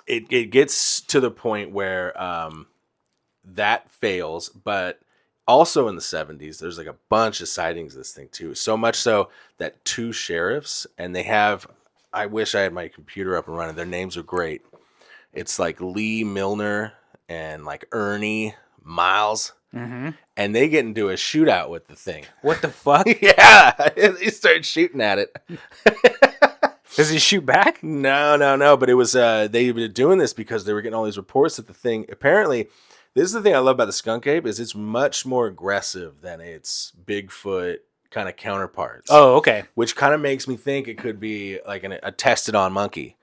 C: it gets to the point where that fails, but also in the 70s, there's like a bunch of sightings of this thing too. So much so that 2 sheriffs, and they have, I wish I had my computer up and running. Their names are great. It's like Lee Milner and like Ernie Miles. And they get into a shootout with the thing.
D: What the fuck?
C: Yeah. They start shooting at it.
D: Does he shoot back?
C: No. But it was, they were doing this because they were getting all these reports that the thing, apparently, this is the thing I love about the skunk ape, is it's much more aggressive than its Bigfoot kind of counterparts.
D: Oh, okay. Which
C: Which kind of makes me think it could be like a tested on monkey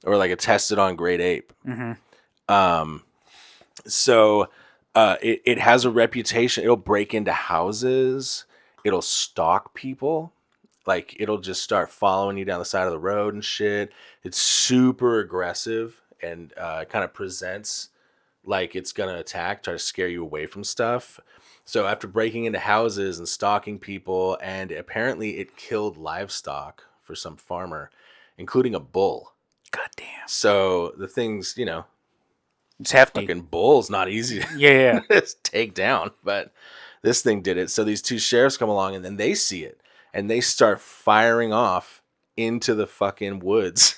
C: or like a tested on great ape. So it has a reputation. It'll break into houses. It'll stalk people. Like, it'll just start following you down the side of the road and shit. It's super aggressive and kind of presents like it's going to attack, try to scare you away from stuff. So after breaking into houses and stalking people, and apparently it killed livestock for some farmer, including a bull.
D: God damn.
C: So the thing's,
D: It's hefty.
C: fucking bull's not easy to
D: Yeah.
C: just take down, but this thing did it. So these 2 sheriffs come along and then they see it and they start firing off into the fucking woods.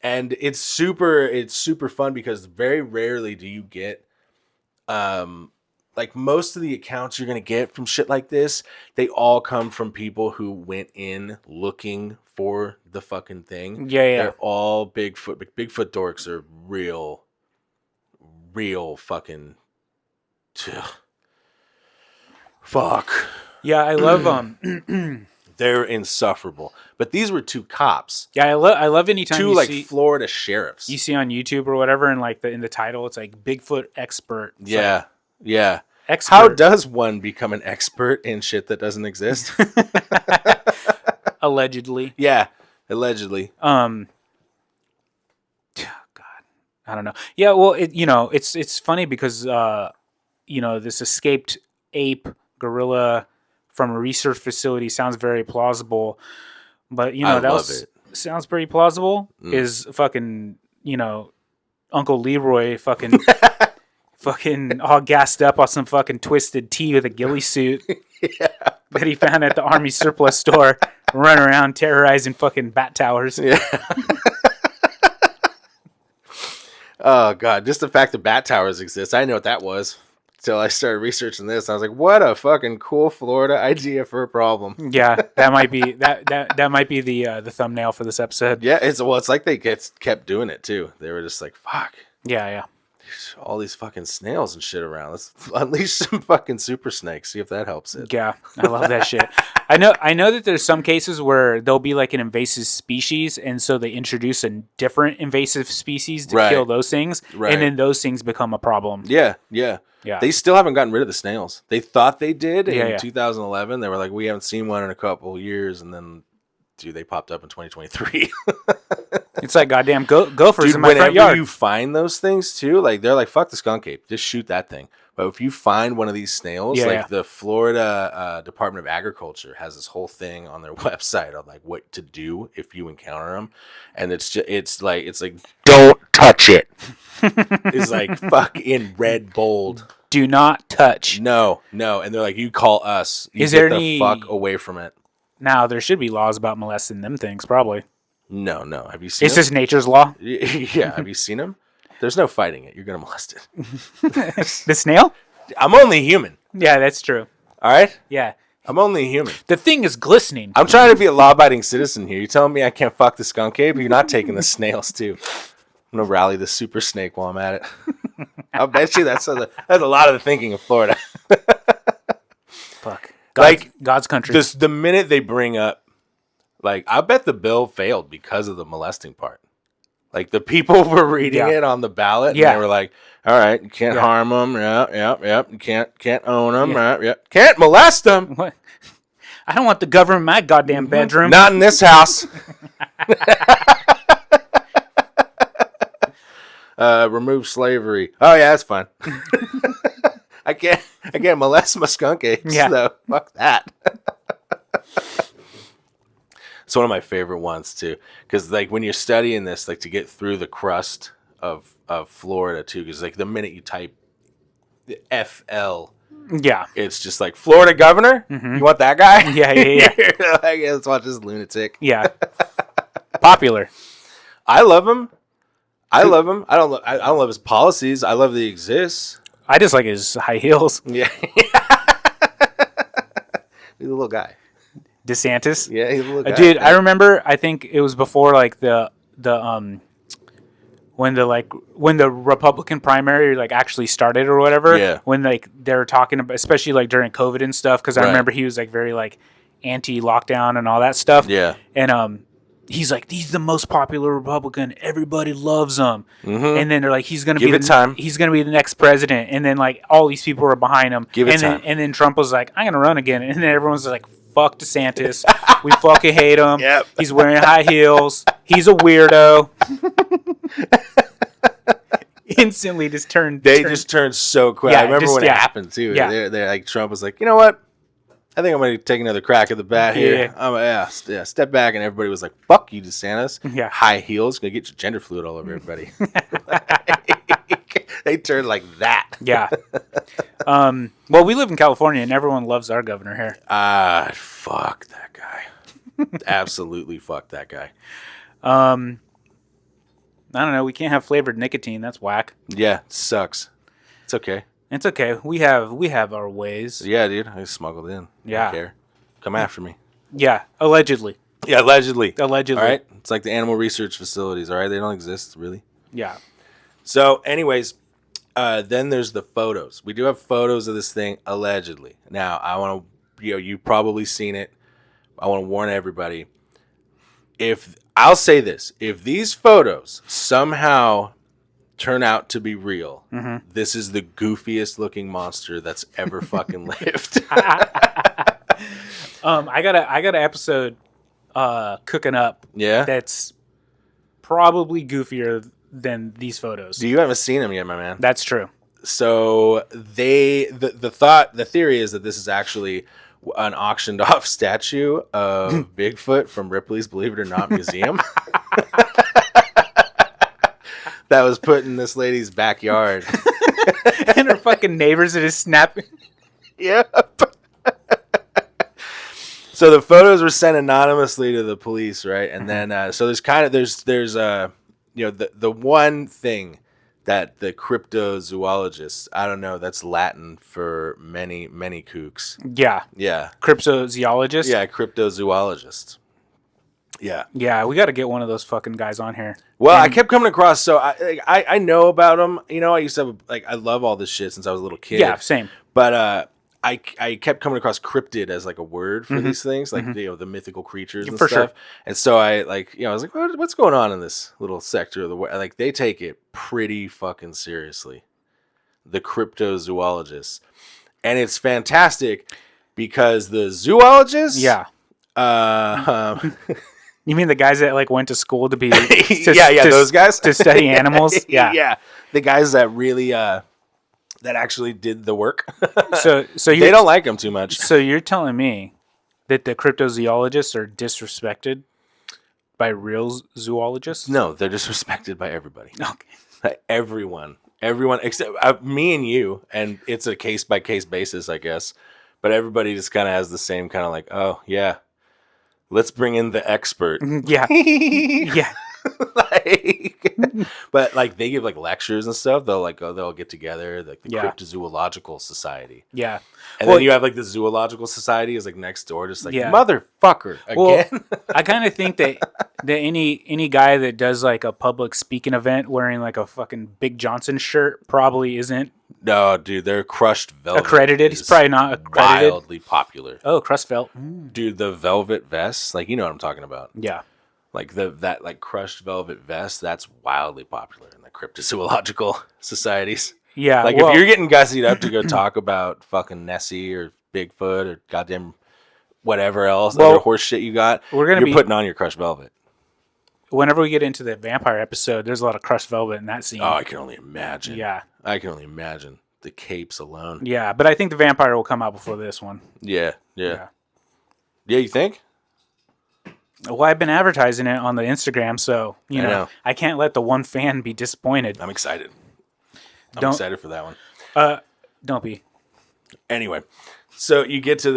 C: And it's super fun because very rarely do you get like most of the accounts you're going to get from shit like this, they all come from people who went in looking for the fucking thing.
D: Yeah.
C: They're all Bigfoot. Bigfoot dorks are real fucking fuck.
D: Yeah, I love
C: They're insufferable. But these were 2 cops.
D: Yeah, I love anytime
C: 2
D: you
C: like
D: see
C: Florida sheriffs.
D: you see on YouTube or whatever, and like in the title, it's like Bigfoot expert. It's
C: Yeah.
D: expert.
C: How does one become an expert in shit that doesn't exist?
D: Allegedly.
C: Yeah, allegedly.
D: God, I don't know. Yeah, well, it's funny because this escaped ape gorilla from a research facility sounds very plausible, but
C: I
D: that
C: love it.
D: sounds pretty plausible. Is fucking Uncle Leroy fucking fucking all gassed up on some fucking twisted tea with a ghillie suit that he found at the army surplus store, run around terrorizing fucking bat towers.
C: Yeah. Oh god, just the fact that bat towers exist, I didn't know what that was until I started researching this. I was like, what a fucking cool Florida idea for a problem.
D: Yeah, that might be that might be the thumbnail for this episode.
C: Yeah, it's like they kept doing it too. They were just like, fuck,
D: Yeah.
C: all these fucking snails and shit around. Let's unleash some fucking super snakes. See if that helps it.
D: Yeah, I love that shit. I know that there's some cases where there'll be like an invasive species, and so they introduce a different invasive species to kill those things, and then those things become a problem.
C: Yeah. They still haven't gotten rid of the snails. They thought they did in 2011. They were like, we haven't seen one in a couple years, and then they popped up in 2023.
D: It's like goddamn gophers
C: Dude,
D: in my front
C: whenever
D: yard.
C: you find those things too, like they're like, fuck the skunk ape, just shoot that thing. But if you find one of these snails, the Florida Department of Agriculture has this whole thing on their website on like what to do if you encounter them, and it's like don't touch it. It's like fuck in red bold.
D: Do not touch.
C: No, and they're like, you call us. You
D: Is
C: get
D: there
C: the
D: any
C: fuck away from it?
D: Now there should be laws about molesting them things, probably.
C: No. Have you seen?
D: It's just nature's law.
C: Yeah. Have you seen them? There's no fighting it. You're gonna molest it.
D: The snail?
C: I'm only human.
D: Yeah, that's true.
C: All right.
D: Yeah.
C: I'm only human.
D: The thing is glistening.
C: I'm trying to be a law-abiding citizen here. You telling me I can't fuck the skunk ape? You're not taking the snails too. I'm gonna rally the super snake while I'm at it. I'll bet you that's a lot of the thinking of Florida.
D: Fuck. God's country.
C: The minute they bring up, like, I bet the bill failed because of the molesting part. Like, the people were reading it on the ballot, and they were like, all right, you can't harm them. Yep. You can't own them. Yep. Can't molest them.
D: What? I don't want the government in my goddamn bedroom.
C: Not in this house. Remove slavery. Oh, yeah, that's fine. I can't molest my skunk apes.
D: Yeah.
C: So fuck that. It's one of my favorite ones too, because like when you're studying this, like to get through the crust of Florida too, because like the minute you type the FL, it's just like Florida governor. Mm-hmm. You want that guy?
D: Yeah.
C: Like, let's watch this lunatic.
D: Yeah, popular.
C: I love him. I don't love his policies. I love that he exists.
D: I just like his high heels.
C: Yeah. He's a little guy.
D: DeSantis.
C: Yeah, he's a little guy.
D: Dude, I remember. I think it was before like the when the Republican primary like actually started or whatever.
C: Yeah.
D: When like they were talking about, especially like during COVID and stuff, because I remember he was like very like anti-lockdown and all that stuff.
C: Yeah.
D: And he's like, he's the most popular Republican. Everybody loves him. Mm-hmm. And then they're like, he's gonna be the next president. And then like all these people are behind him. And then Trump was like, I'm gonna run again. And then everyone's like, fuck DeSantis. We fucking hate him.
C: Yep.
D: He's wearing high heels. He's a weirdo. Instantly just turned.
C: They just turned so quick.
D: Yeah,
C: I remember when it happened too.
D: Yeah.
C: They're like, Trump was like, you know what? I think I'm going to take another crack at the bat here.
D: Yeah.
C: Step back. And everybody was like, fuck you, DeSantis.
D: Yeah.
C: High heels. Going to get your gender fluid all over everybody. They turned like that.
D: Yeah. Well, we live in California and everyone loves our governor here.
C: Fuck that guy. Absolutely fuck that guy.
D: I don't know. We can't have flavored nicotine. That's whack.
C: Yeah, it sucks. It's okay.
D: It's okay. We have our ways.
C: Yeah, dude. I smuggled in.
D: Yeah.
C: Don't care. Come after me.
D: Yeah. Allegedly.
C: Yeah, allegedly.
D: All
C: right? It's like the animal research facilities, all right? They don't exist, really.
D: Yeah.
C: So, anyways, then there's the photos. We do have photos of this thing, allegedly. Now, I want to, you've probably seen it. I want to warn everybody. I'll say this. If these photos somehow turn out to be real, this is the goofiest looking monster that's ever fucking lived.
D: I got an episode cooking up.
C: Yeah?
D: That's probably goofier than these photos.
C: You haven't seen them yet, my man.
D: That's true.
C: So the theory is that this is actually an auctioned off statue of Bigfoot from Ripley's Believe It or Not museum. That was put in this lady's backyard.
D: And her fucking neighbors are just snapping.
C: Yep. So the photos were sent anonymously to the police, right? And then so there's the one thing that the cryptozoologists, I don't know, that's Latin for many kooks.
D: Yeah.
C: Yeah.
D: Cryptozoologist?
C: Yeah, cryptozoologist. Yeah.
D: Yeah, we got to get one of those fucking guys on here.
C: Well, I kept coming across, so I know about them. You know, I used to have, I love all this shit since I was a little kid.
D: Yeah, same.
C: But I kept coming across cryptid as like a word for these things, like the mythical creatures and
D: for
C: stuff.
D: Sure.
C: And so I was like, what's going on in this little sector of the world? Like they take it pretty fucking seriously, the cryptozoologists, and it's fantastic because the zoologists,
D: yeah. You mean the guys that like went to school to be
C: those guys
D: to study animals? Yeah.
C: Yeah. The guys that really that actually did the work.
D: So
C: They don't like them too much.
D: So you're telling me that the cryptozoologists are disrespected by real zoologists?
C: No, they're disrespected by everybody.
D: Okay.
C: By everyone except me and you, and it's a case by case basis, I guess. But everybody just kind of has the same kind of like, oh yeah, let's bring in the expert.
D: Yeah. Yeah.
C: But like they give like lectures and stuff. They'll get together, like the
D: Yeah.
C: Cryptozoological Society.
D: Yeah.
C: And
D: Well,
C: then you have like the Zoological Society is like next door, just like
D: Yeah.
C: motherfucker again.
D: Well, I kind of think that any guy that does like a public speaking event wearing like a fucking Big Johnson shirt probably isn't
C: No, dude, they're crushed velvet.
D: accredited. He's
C: is
D: probably not accredited.
C: wildly popular.
D: Oh, crust felt.
C: Dude, the velvet vest, like you know what I'm talking about.
D: Yeah.
C: Like that like crushed velvet vest, that's wildly popular in the cryptozoological societies.
D: Yeah.
C: Like
D: well,
C: if you're getting gussied up to go talk about fucking Nessie or Bigfoot or goddamn whatever else,
D: Well,
C: other horse shit you got,
D: you're
C: putting on your crushed velvet.
D: whenever we get into the vampire episode, there's a lot of crushed velvet in that scene.
C: Oh, I can only imagine.
D: Yeah.
C: I can only imagine the capes alone.
D: Yeah, but I think the vampire will come out before this one.
C: Yeah.
D: Yeah.
C: You think?
D: Well, I've been advertising it on the Instagram, so
C: I know.
D: I can't let the one fan be disappointed.
C: I'm excited. I'm
D: Don't-
C: excited for that one.
D: Don't be.
C: Anyway, so you get to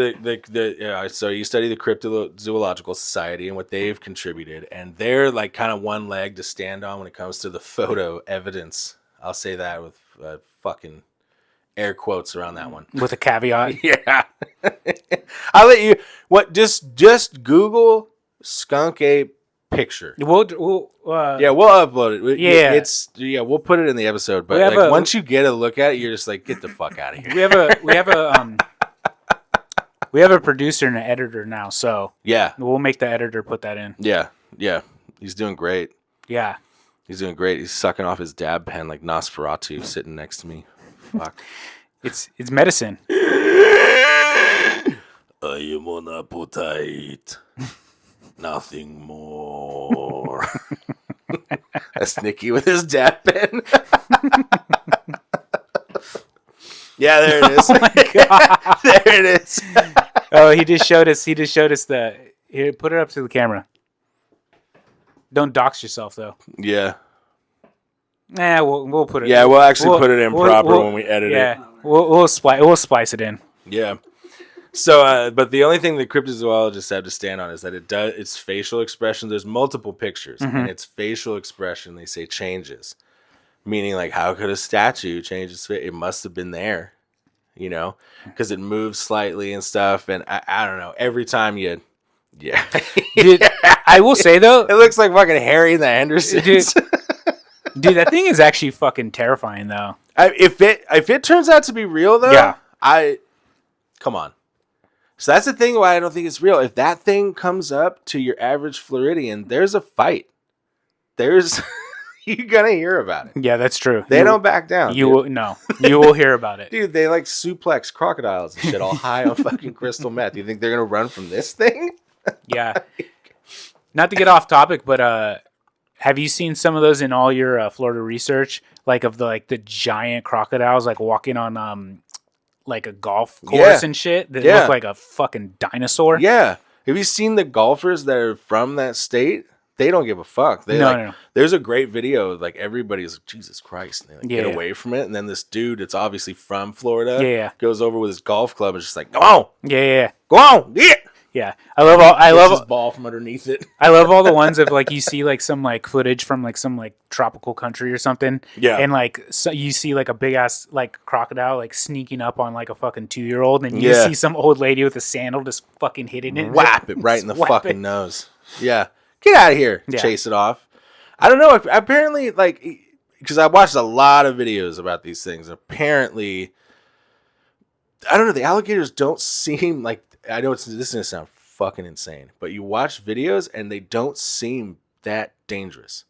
C: so you study the Cryptozoological Society and what they've contributed, and they're like kind of one leg to stand on when it comes to the photo evidence. I'll say that with fucking air quotes around that one.
D: With a caveat.
C: Yeah, I'll let you. Just Google skunk ape picture.
D: We'll
C: Yeah, we'll upload it.
D: Yeah.
C: We'll put it in the episode. But
D: We have
C: like
D: a-
C: once you get a look at it, you're just like, get the fuck out of here.
D: we have a producer and an editor now, so
C: Yeah,
D: we'll make the editor put that in.
C: yeah. He's doing great.
D: Yeah.
C: He's doing great. He's sucking off his dab pen like Nosferatu sitting next to me. Fuck.
D: It's medicine.
C: I am on appetite. Nothing more. That's Nicky with his dab pen. Yeah, there it is. There it is.
D: Oh, he just showed us the here, put it up to the camera. Don't dox yourself though.
C: Yeah.
D: Nah, we'll put it.
C: Yeah, we'll actually put it in proper when we edit it.
D: Yeah, we'll splice it in.
C: Yeah. So, but the only thing the cryptozoologists have to stand on is that its facial expression. There's multiple pictures, and its facial expression they say changes, meaning like how could a statue change its face? It must have been there, because it moves slightly and stuff. And I don't know. Every time yeah,
D: Dude, I will say though,
C: it looks like fucking Harry and the Hendersons.
D: dude, that thing is actually fucking terrifying though.
C: If it turns out to be real though,
D: Yeah.
C: Come on. So that's the thing why I don't think it's real. If that thing comes up to your average Floridian, there's a fight. You're gonna hear about it.
D: Yeah, that's true.
C: They don't back down.
D: You
C: dude.
D: you will hear about it.
C: Dude, they like suplex crocodiles and shit all high on fucking crystal meth. You think they're gonna run from this thing?
D: Yeah. Not to get off topic, but have you seen some of those in all your Florida research? Like of the giant crocodiles like walking on like a golf course and shit that look like a fucking dinosaur.
C: Yeah. Have you seen the golfers that are from that state? They don't give a fuck.
D: No.
C: There's a great video. Like everybody's like, Jesus Christ. And they get
D: Yeah.
C: away from it. And then this dude, it's obviously from Florida,
D: Yeah.
C: goes over with his golf club and is just like, go on,
D: Yeah.
C: go on, yeah.
D: Yeah. I love
C: his ball from underneath it.
D: I love all the ones of like you see like some like footage from like some like tropical country or something.
C: Yeah.
D: And like so you see like a big ass like crocodile like sneaking up on like a fucking 2-year-old and you see some old lady with a sandal just fucking hitting it.
C: Whap it right in the
D: Whap
C: fucking
D: it.
C: nose. Yeah. Get out of here.
D: Yeah.
C: Chase it off. I don't know. Apparently, like, because I watched a lot of videos about these things. Apparently, I don't know. The alligators don't seem like, I know this is going to sound fucking insane, but you watch videos and they don't seem that dangerous.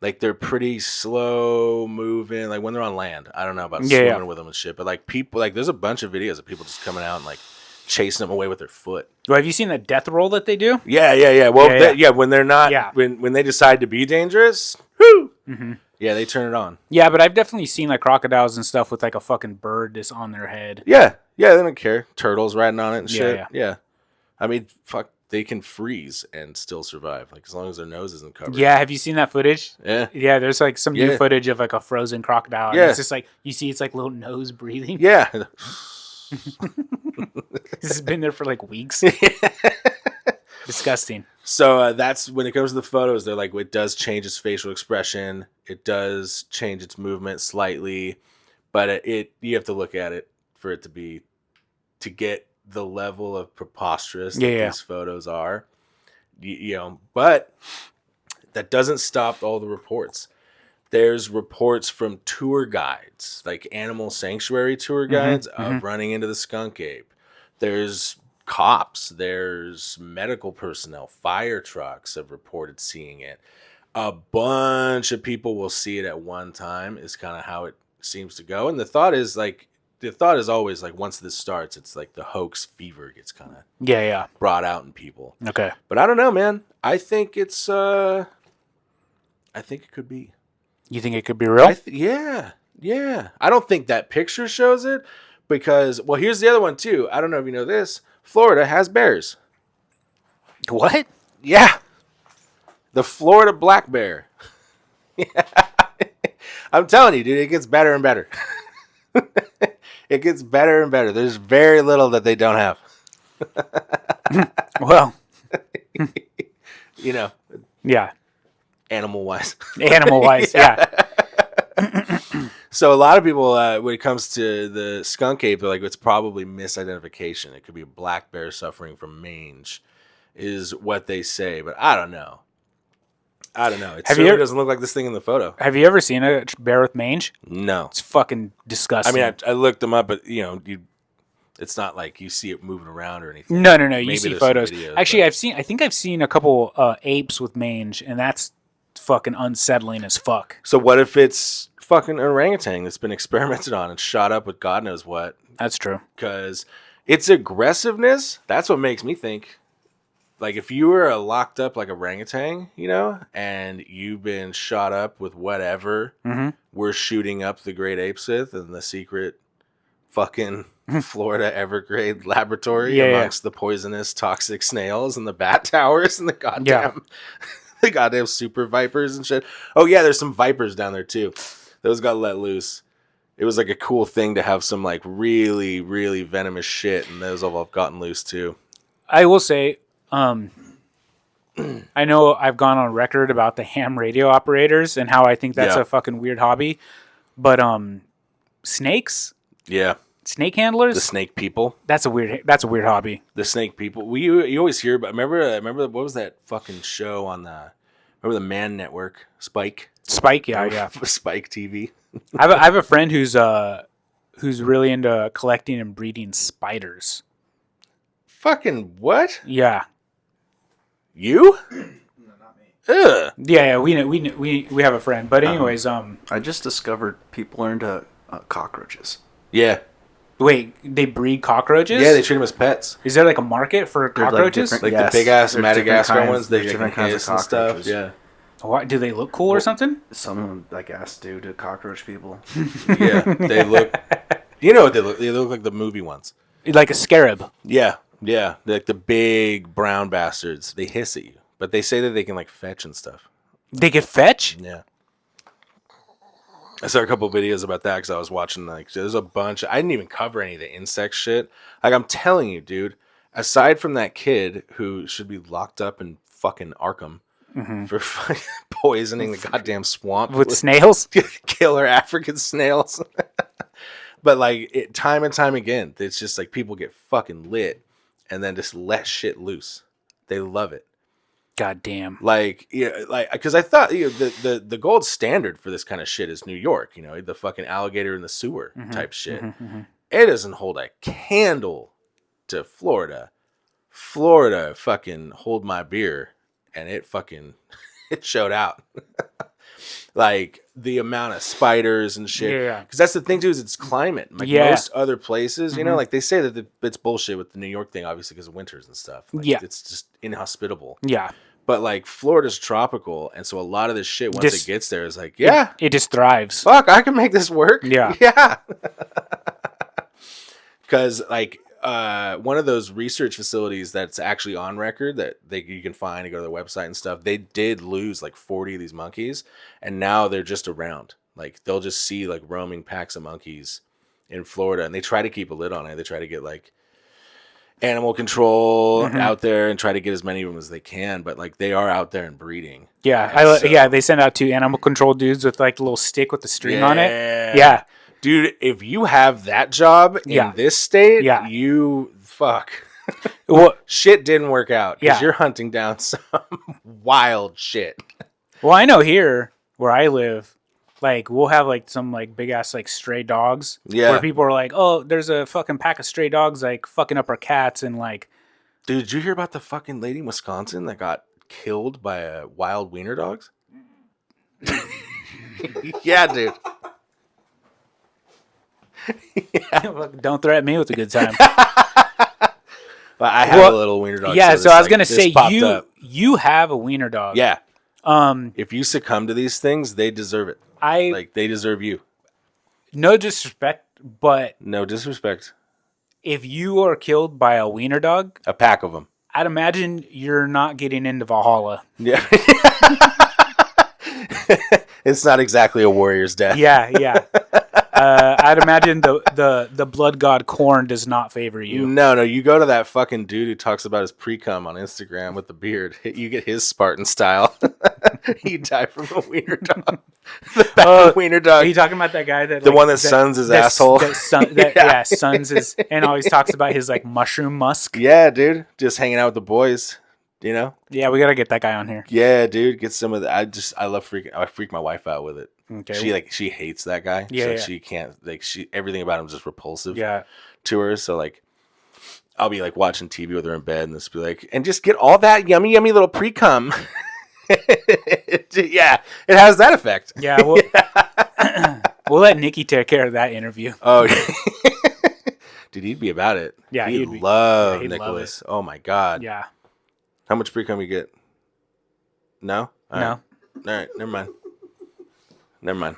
C: Like they're pretty slow moving. Like when they're on land, I don't know about swimming with them and shit, but like people, like there's a bunch of videos of people just coming out and like chasing them away with their foot.
D: Well, have you seen the death roll that they do?
C: Yeah. Well, when they're not, when they decide to be dangerous, whoo, Yeah, they turn it on.
D: Yeah, but I've definitely seen like crocodiles and stuff with like a fucking bird just on their head.
C: Yeah, they don't care. Turtles riding on it and shit.
D: Yeah.
C: Yeah. I mean, fuck, they can freeze and still survive, like as long as their nose isn't covered.
D: Yeah, have you seen that footage?
C: Yeah.
D: Yeah, there's like some new
C: Yeah.
D: footage of like a frozen crocodile.
C: Yeah.
D: And it's just like you see its like little nose breathing.
C: Yeah.
D: This has been there for like weeks. Disgusting.
C: So that's when it comes to the photos. They're like, it does change its facial expression. It does change its movement slightly, but you have to look at it for it to get the level of preposterous that these photos are. But that doesn't stop all the reports. There's reports from tour guides, like animal sanctuary tour guides, of running into the skunk ape. There's cops, there's medical personnel, fire trucks have reported seeing it. A bunch of people will see it at one time is kind of how it seems to go. And the thought is always like once this starts, it's like the hoax fever gets kind of brought out in people.
D: Okay.
C: But I don't know, man. I think it could be.
D: You think it could be real?
C: Yeah. I don't think that picture shows it because, well, here's the other one too. I don't know if you know this. Florida has bears.
D: What?
C: Yeah. The Florida black bear. Yeah. I'm telling you, dude, it gets better and better. It gets better and better. There's very little that they don't have.
D: Well. Yeah.
C: Animal-wise.
D: Animal-wise, yeah.
C: So a lot of people, when it comes to the skunk ape, they're like, it's probably misidentification. It could be a black bear suffering from mange, is what they say. But I don't know. It certainly doesn't look like this thing in the photo.
D: Have you ever seen a bear with mange?
C: No.
D: It's fucking disgusting.
C: I mean, I looked them up, but it's not like you see it moving around or anything.
D: No. You
C: Maybe
D: see
C: there's some
D: photos.
C: videos,
D: Actually,
C: but-
D: I think I've seen a couple apes with mange, and that's fucking unsettling as fuck.
C: So what if it's fucking orangutan that's been experimented on and shot up with God knows what?
D: That's true.
C: Because its aggressiveness, that's what makes me think. Like if you were locked up like orangutan, and you've been shot up with whatever we're shooting up the great apes with in the secret fucking Florida Everglade laboratory amongst the poisonous toxic snails and the bat towers and the goddamn super vipers and shit. Oh yeah, there's some vipers down there too. Those got let loose. It was like a cool thing to have some like really, really venomous shit, and those all have gotten loose too.
D: I will say, I know I've gone on record about the ham radio operators and how I think that's a fucking weird hobby, but snakes, snake handlers,
C: The snake people,
D: that's a weird hobby.
C: the snake people. You always hear about. Remember what was that fucking show on the Man Network? Spike,
D: Yeah.
C: Spike TV.
D: I have a friend who's really into collecting and breeding spiders.
C: Fucking what?
D: Yeah.
C: You? No, not me. Ugh.
D: Yeah, we have a friend. But anyways,
E: I just discovered people are into cockroaches.
C: Yeah.
D: wait, they breed cockroaches?
C: Yeah, they treat them as pets.
D: Is there like a market for cockroaches?
C: Like the big ass
E: There's
C: Madagascar
E: different
C: ones, they
E: there's
C: can
E: different kinds
C: hiss
E: of
C: and stuff.
E: cockroaches.
C: Yeah.
D: Why, do they look cool or something?
E: Some of them, I guess, do to cockroach people.
C: Yeah. They look. You know what they look? They look like the movie ones.
D: Like a scarab.
C: Yeah. Yeah. They're like the big brown bastards. They hiss at you, but they say that they can like fetch and stuff.
D: They can fetch?
C: Yeah. I saw a couple of videos about that because I was watching, like, there's a bunch. I didn't even cover any of the insect shit. Like, I'm telling you, dude, aside from that kid who should be locked up in fucking Arkham for fucking poisoning the goddamn swamp
D: With snails?
C: killer African snails. But, like, time and time again, it's just like people get fucking lit and then just let shit loose. They love it.
D: God damn.
C: Like, yeah, like, because I thought, you know, the gold standard for this kind of shit is New York, you know, the fucking alligator in the sewer type shit. It doesn't hold a candle to Florida. Florida fucking hold my beer, and it fucking, it showed out. Like, the amount of spiders and shit.
D: Yeah.
C: Because that's the thing, too, is it's climate. Like,
D: Yeah.
C: most other places, you know, like, they say that it's bullshit with the New York thing, obviously, because of winters and stuff. Like,
D: Yeah.
C: it's just inhospitable.
D: Yeah.
C: But like Florida's tropical, and so a lot of this shit once it gets there is like,
D: it just thrives.
C: fuck, I can make this work.
D: Yeah.
C: Yeah. Because like one of those research facilities that's actually on record that you can find and go to their website and stuff, they did lose like 40 of these monkeys, and now they're just around. Like they'll just see like roaming packs of monkeys in Florida, and they try to keep a lid on it. They try to get like animal control out there and try to get as many of them as they can, but like they are out there and breeding.
D: Yeah, they send out 2 animal control dudes with like a little stick with the string on it. Yeah.
C: Dude, if you have that job in this state, you fuck.
D: Well,
C: shit didn't work out because
D: Yeah.
C: you're hunting down some wild shit.
D: well, I know here where I live, like we'll have like some like big ass like stray dogs.
C: Yeah.
D: Where people are like, oh, there's a fucking pack of stray dogs like fucking up our cats and like.
C: Dude, did you hear about the fucking lady in Wisconsin that got killed by wild wiener dogs? Yeah, dude.
D: Don't threaten me with a good time.
C: But I have a little wiener dog.
D: Yeah, so I was gonna
C: this
D: say
C: popped up.
D: you have a wiener dog.
C: Yeah. If you succumb to these things, they deserve it. Like they deserve you.
D: No disrespect, but
C: No disrespect.
D: if you are killed by a wiener dog,
C: A pack of them.
D: I'd imagine you're not getting into Valhalla.
C: Yeah. It's not exactly a warrior's death.
D: Yeah. I'd imagine the blood god Korn does not favor you.
C: No, you go to that fucking dude who talks about his pre-cum on Instagram with the beard. You get his Spartan style. He died from a wiener dog. The wiener dog.
D: Are you talking about that guy
C: The one that suns his asshole?
D: Suns his, and always talks about his like mushroom musk.
C: Yeah, dude. Just hanging out with the boys, you know?
D: Yeah, we gotta get that guy on here.
C: Yeah, dude. Get some of that. I freak my wife out with it.
D: Okay.
C: She hates that guy.
D: Yeah,
C: so she can't, everything about him is just repulsive.
D: Yeah.
C: To her. So like I'll be like watching TV with her in bed and this be like, and just get all that yummy little pre-cum. Yeah, it has that effect.
D: Yeah, we'll let Nikki take care of that interview.
C: Oh, dude, he'd be about it.
D: Yeah,
C: he'd
D: he'd
C: love
D: love
C: Nicholas. Oh my god.
D: Yeah.
C: How much pre-cum you get? No. All
D: No.
C: right. All right. Never mind.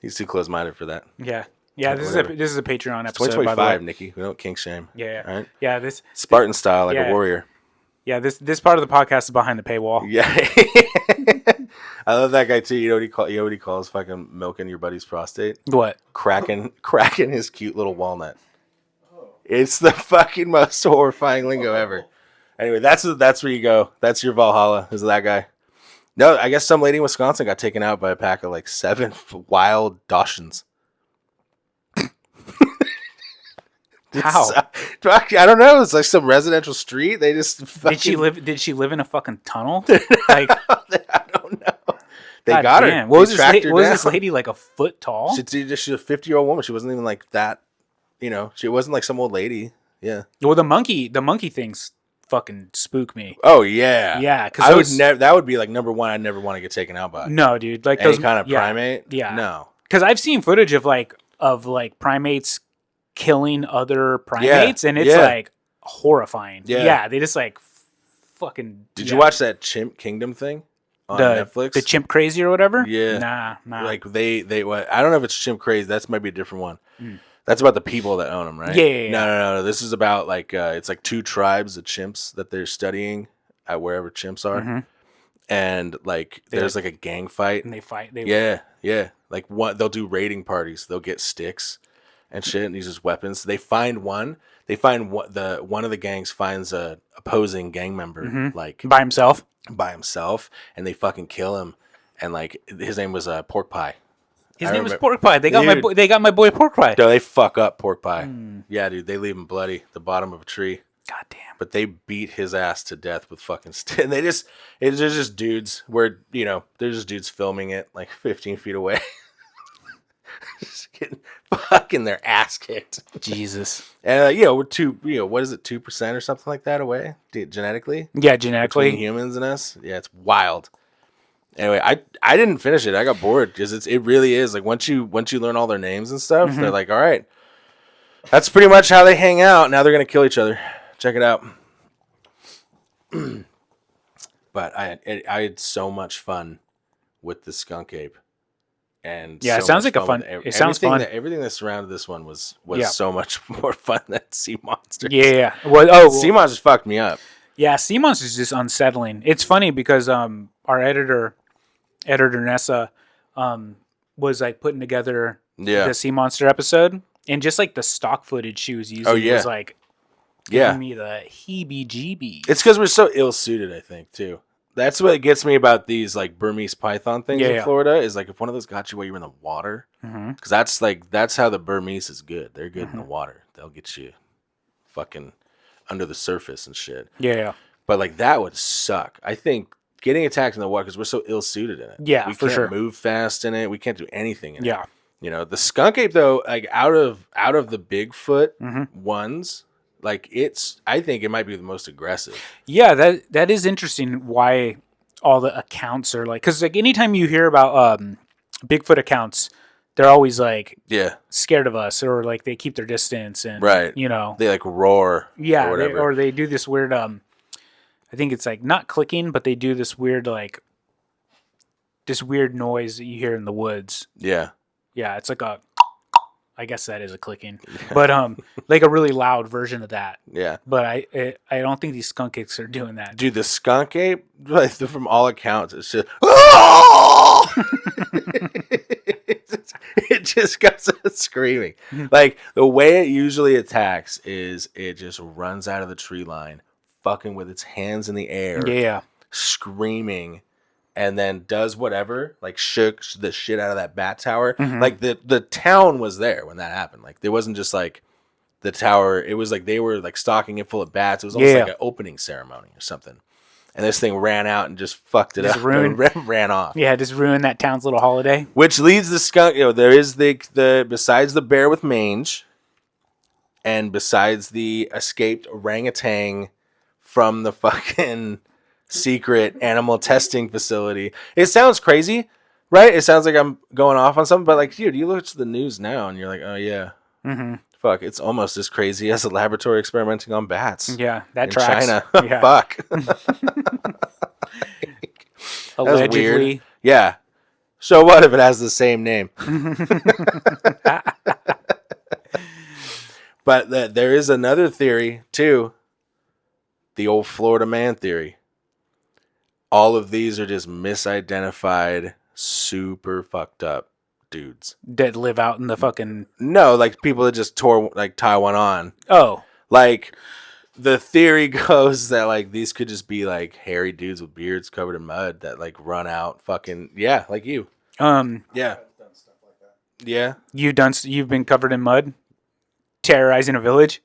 C: He's too close-minded for that.
D: Yeah. Yeah. This is a Patreon episode.
C: 2025,
D: by the way.
C: Nikki. We don't kink shame.
D: Yeah.
C: All right.
D: Yeah. This
C: Spartan style, like
D: Yeah.
C: a warrior.
D: Yeah. This part of the podcast is behind the paywall.
C: Yeah. I love that guy too. You know what he calls fucking milking your buddy's prostate?
D: What?
C: Cracking his cute little walnut. It's the fucking most horrifying lingo ever. Anyway, that's where you go. That's your Valhalla, is that guy. No, I guess some lady in Wisconsin got taken out by a pack of like 7 wild Dachshunds.
D: How?
C: I don't know. It's like some residential street. They just fucking...
D: Did she live in a fucking tunnel? Like,
C: I don't know. They
D: God
C: got
D: damn.
C: her.
D: What was
C: They
D: this?
C: tracked her
D: Was
C: down.
D: this lady like a foot tall?
C: She's a 50-year-old woman. She wasn't even like that. You know, she wasn't like some old lady. Yeah.
D: Well, the monkey things fucking spook me.
C: Oh yeah.
D: Yeah, because
C: I would never. That would be like number one. I'd never want to get taken out by.
D: No, dude. Like
C: Any
D: those
C: kind of
D: yeah,
C: primate.
D: Yeah.
C: No.
D: Because I've seen footage of primates killing other primates, and it's like horrifying.
C: Yeah.
D: They just like fucking.
C: Did you watch that Chimp Kingdom thing on Netflix?
D: The chimp crazy or whatever?
C: Yeah.
D: Nah.
C: Like they what? I don't know if it's Chimp Crazy. That might be a different one. That's about the people that own them, right?
D: Yeah.
C: No. This is about like it's like 2 tribes of chimps that they're studying at wherever chimps are, and like there's like a gang fight,
D: and they fight.
C: Yeah. Like they'll do raiding parties. They'll get sticks and shit and use as weapons. They find one. One of the gangs finds a opposing gang member like
D: by himself,
C: and they fucking kill him. And like his name was Pork Pie.
D: His name was Pork Pie. They got my boy Pork Pie.
C: No, they fuck up Pork Pie. Yeah, dude, they leave him bloody the bottom of a tree.
D: God damn.
C: But they beat his ass to death with fucking and there's just dudes where there's just dudes filming it like 15 feet away. Just getting fucking their ass kicked.
D: Jesus.
C: And we're what is it, 2% or something like that away genetically?
D: Yeah, genetically.
C: Between humans and us. Yeah, it's wild. Anyway, I didn't finish it. I got bored because it really is like once you learn all their names and stuff, they're like, all right, that's pretty much how they hang out. Now they're gonna kill each other. Check it out. But I had so much fun with the skunk ape. And
D: Yeah, it
C: so
D: sounds
C: much
D: like a
C: fun
D: fun.
C: with
D: It sounds fun.
C: everything that surrounded this one was
D: Yeah.
C: so much more fun than Sea Monsters.
D: Yeah. Well,
C: Sea Monsters fucked me up.
D: yeah. Sea Monsters is just unsettling. It's funny because our editor Nessa, was like putting together
C: Yeah.
D: the Sea Monster episode, and just like the stock footage she was using was like giving me the heebie-jeebies.
C: It's because we're so ill-suited, I think, too. That's what gets me about these like Burmese python things in Florida is like if one of those got you while you were in the water, because that's how the Burmese is good. They're good in the water. They'll get you fucking under the surface and shit.
D: Yeah.
C: But like that would suck. I think getting attacked in the water because we're so ill-suited in it.
D: Yeah,
C: we
D: for
C: can't
D: sure.
C: move fast in it. We can't do anything in it.
D: Yeah.
C: You know, the skunk ape though, like out of the Bigfoot ones. Like I think it might be the most aggressive.
D: Yeah, that is interesting. Why all the accounts are like, because like anytime you hear about Bigfoot accounts, they're always like scared of us, or like they keep their distance, and you know
C: they like roar.
D: Yeah,
C: or whatever.
D: or they do this weird. I think it's like not clicking, but they do this weird noise that you hear in the woods.
C: Yeah,
D: it's like a. I guess that is a clicking, but like a really loud version of that.
C: Yeah,
D: but I don't think these skunk apes are doing that.
C: Dude, the skunk ape, like, from all accounts, it's just it just goes screaming. Like the way it usually attacks is it just runs out of the tree line, fucking with its hands in the air, screaming. And then does whatever, like shook the shit out of that bat tower. Like the town was there when that happened. Like it wasn't just like the tower. It was like they were like stocking it full of bats. It was almost like an opening ceremony or something. And this thing ran out and just fucked it up. Ran off.
D: Yeah, just ruined that town's little holiday.
C: Which leads the skunk. You know, there is the besides the bear with mange, and besides the escaped orangutan from the fucking secret animal testing facility. It sounds crazy, right? It sounds like I'm going off on something, but like, dude, you look at the news now and you're like, oh yeah, fuck, it's almost as crazy as a laboratory experimenting on bats.
D: Yeah, that
C: in
D: tracks.
C: China.
D: Yeah.
C: Fuck.
D: Allegedly.
C: Yeah. So what if it has the same name? But there is another theory too. The old Florida man theory. All of these are just misidentified, super fucked up dudes
D: that live out in the fucking.
C: No, like people that just tie one on.
D: Oh,
C: like the theory goes that like these could just be like hairy dudes with beards covered in mud that like run out fucking like you. Yeah. Yeah.
D: You've been covered in mud, terrorizing a village.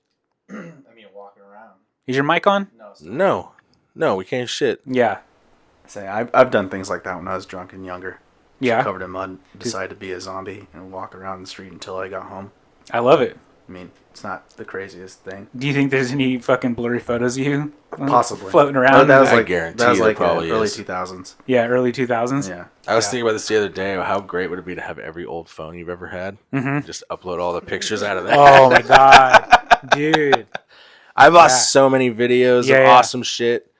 E: I mean, walking around.
D: Is your mic on?
C: No, we can't shit.
D: Yeah.
E: Say I've done things like that when I was drunk and younger.
D: Yeah.
E: Covered in mud, decided to be a zombie and walk around the street until I got home.
D: I love it.
E: I mean, it's not the craziest thing.
D: Do you think there's any fucking blurry photos of you?
E: Possibly
D: floating around?
E: But that was
C: I
E: like
C: guarantee
E: that was like
C: probably
E: early
C: is.
E: 2000s.
D: Yeah, early 2000s.
E: Yeah.
C: I was thinking about this the other day. How great would it be to have every old phone you've ever had? Just upload all the pictures out of that.
D: Oh my god, dude!
C: I've lost so many videos of awesome shit.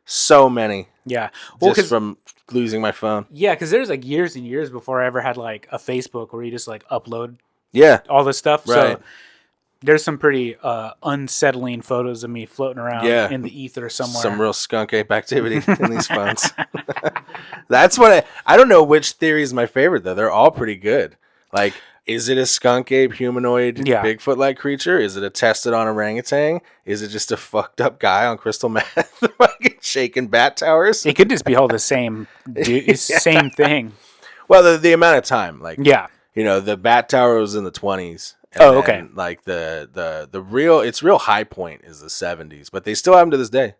C: So many.
D: Yeah,
C: just from losing my phone.
D: Yeah, because there's like years and years before I ever had like a Facebook where you just like upload. All this stuff.
C: Right.
D: So there's some pretty unsettling photos of me floating around in the ether somewhere.
C: Some real skunk ape activity in these phones. That's what I don't know which theory is my favorite though. They're all pretty good. Like, is it a skunk ape humanoid Bigfoot-like creature? Is it a tested on orangutan? Is it just a fucked up guy on crystal meth fucking shaking bat towers?
D: It could just be all the same same thing.
C: Well, the amount of time, like you know, the bat tower was in the 20s.
D: Oh, okay.
C: Like the real high point is the 70s, but they still have them to this day.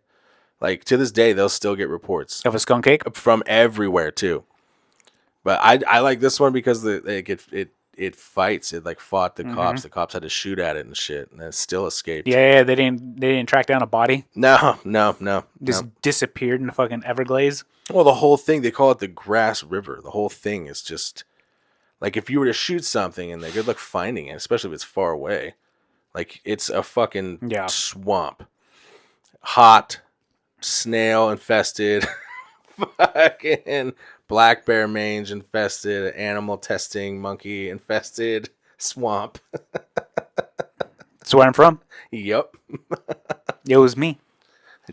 C: Like to this day, they'll still get reports
D: of a skunk ape
C: from everywhere too. But I like this one because it fights. It like fought the cops. The cops had to shoot at it and shit, and it still escaped.
D: Yeah, they didn't track down a body.
C: No.
D: Just disappeared in the fucking Everglades.
C: Well, the whole thing, they call it the Grass River. The whole thing is just like if you were to shoot something and good luck finding it, especially if it's far away. Like it's a fucking swamp, hot, snail infested, fucking black bear mange infested, animal testing monkey infested swamp.
D: That's where I'm from.
C: Yep.
D: It was me.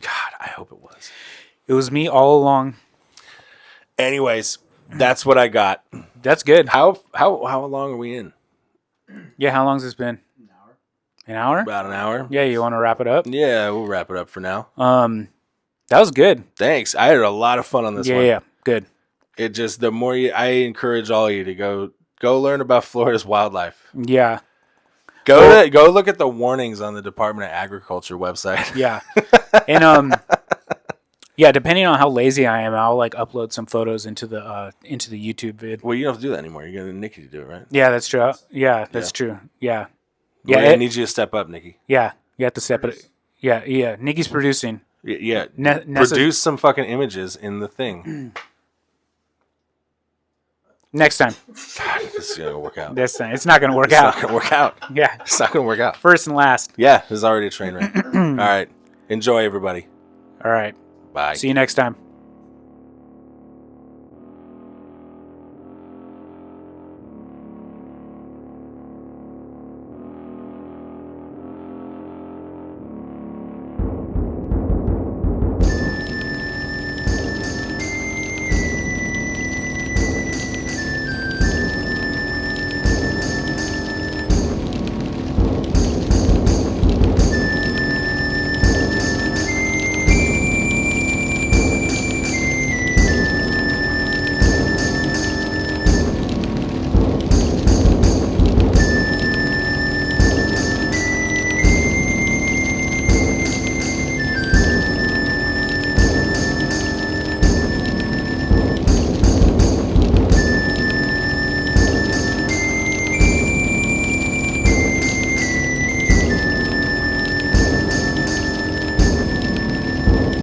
C: God, I hope it was.
D: It was me all along.
C: Anyways, that's what I got.
D: That's good.
C: How long are we in?
D: Yeah, how long's this been? An hour?
C: About an hour.
D: Yeah, you want to wrap it up?
C: Yeah, we'll wrap it up for now.
D: That was good.
C: Thanks. I had a lot of fun on this one.
D: Yeah, good.
C: It just I encourage all of you to go learn about Florida's wildlife.
D: Yeah.
C: Go look at the warnings on the Department of Agriculture website.
D: Yeah. And yeah, depending on how lazy I am, I'll like upload some photos into the YouTube vid.
C: Well, you don't have to do that anymore. You're gonna Nikki to do it, right?
D: Yeah, that's true. Yeah, that's true. Yeah.
C: Yeah,
D: Yeah,
C: I need you to step up, Nikki.
D: Yeah, you have to step it. Yeah. Nikki's producing.
C: Yeah,
D: Nessa-
C: produce some fucking images in the thing.
D: Next time.
C: God, this is gonna work out.
D: This time. It's not going to work
C: It's
D: out.
C: not gonna work out.
D: Yeah.
C: It's not gonna work out.
D: First and last.
C: Yeah, this is already a train wreck. All right, enjoy everybody.
D: All right.
C: Bye.
D: See you next time.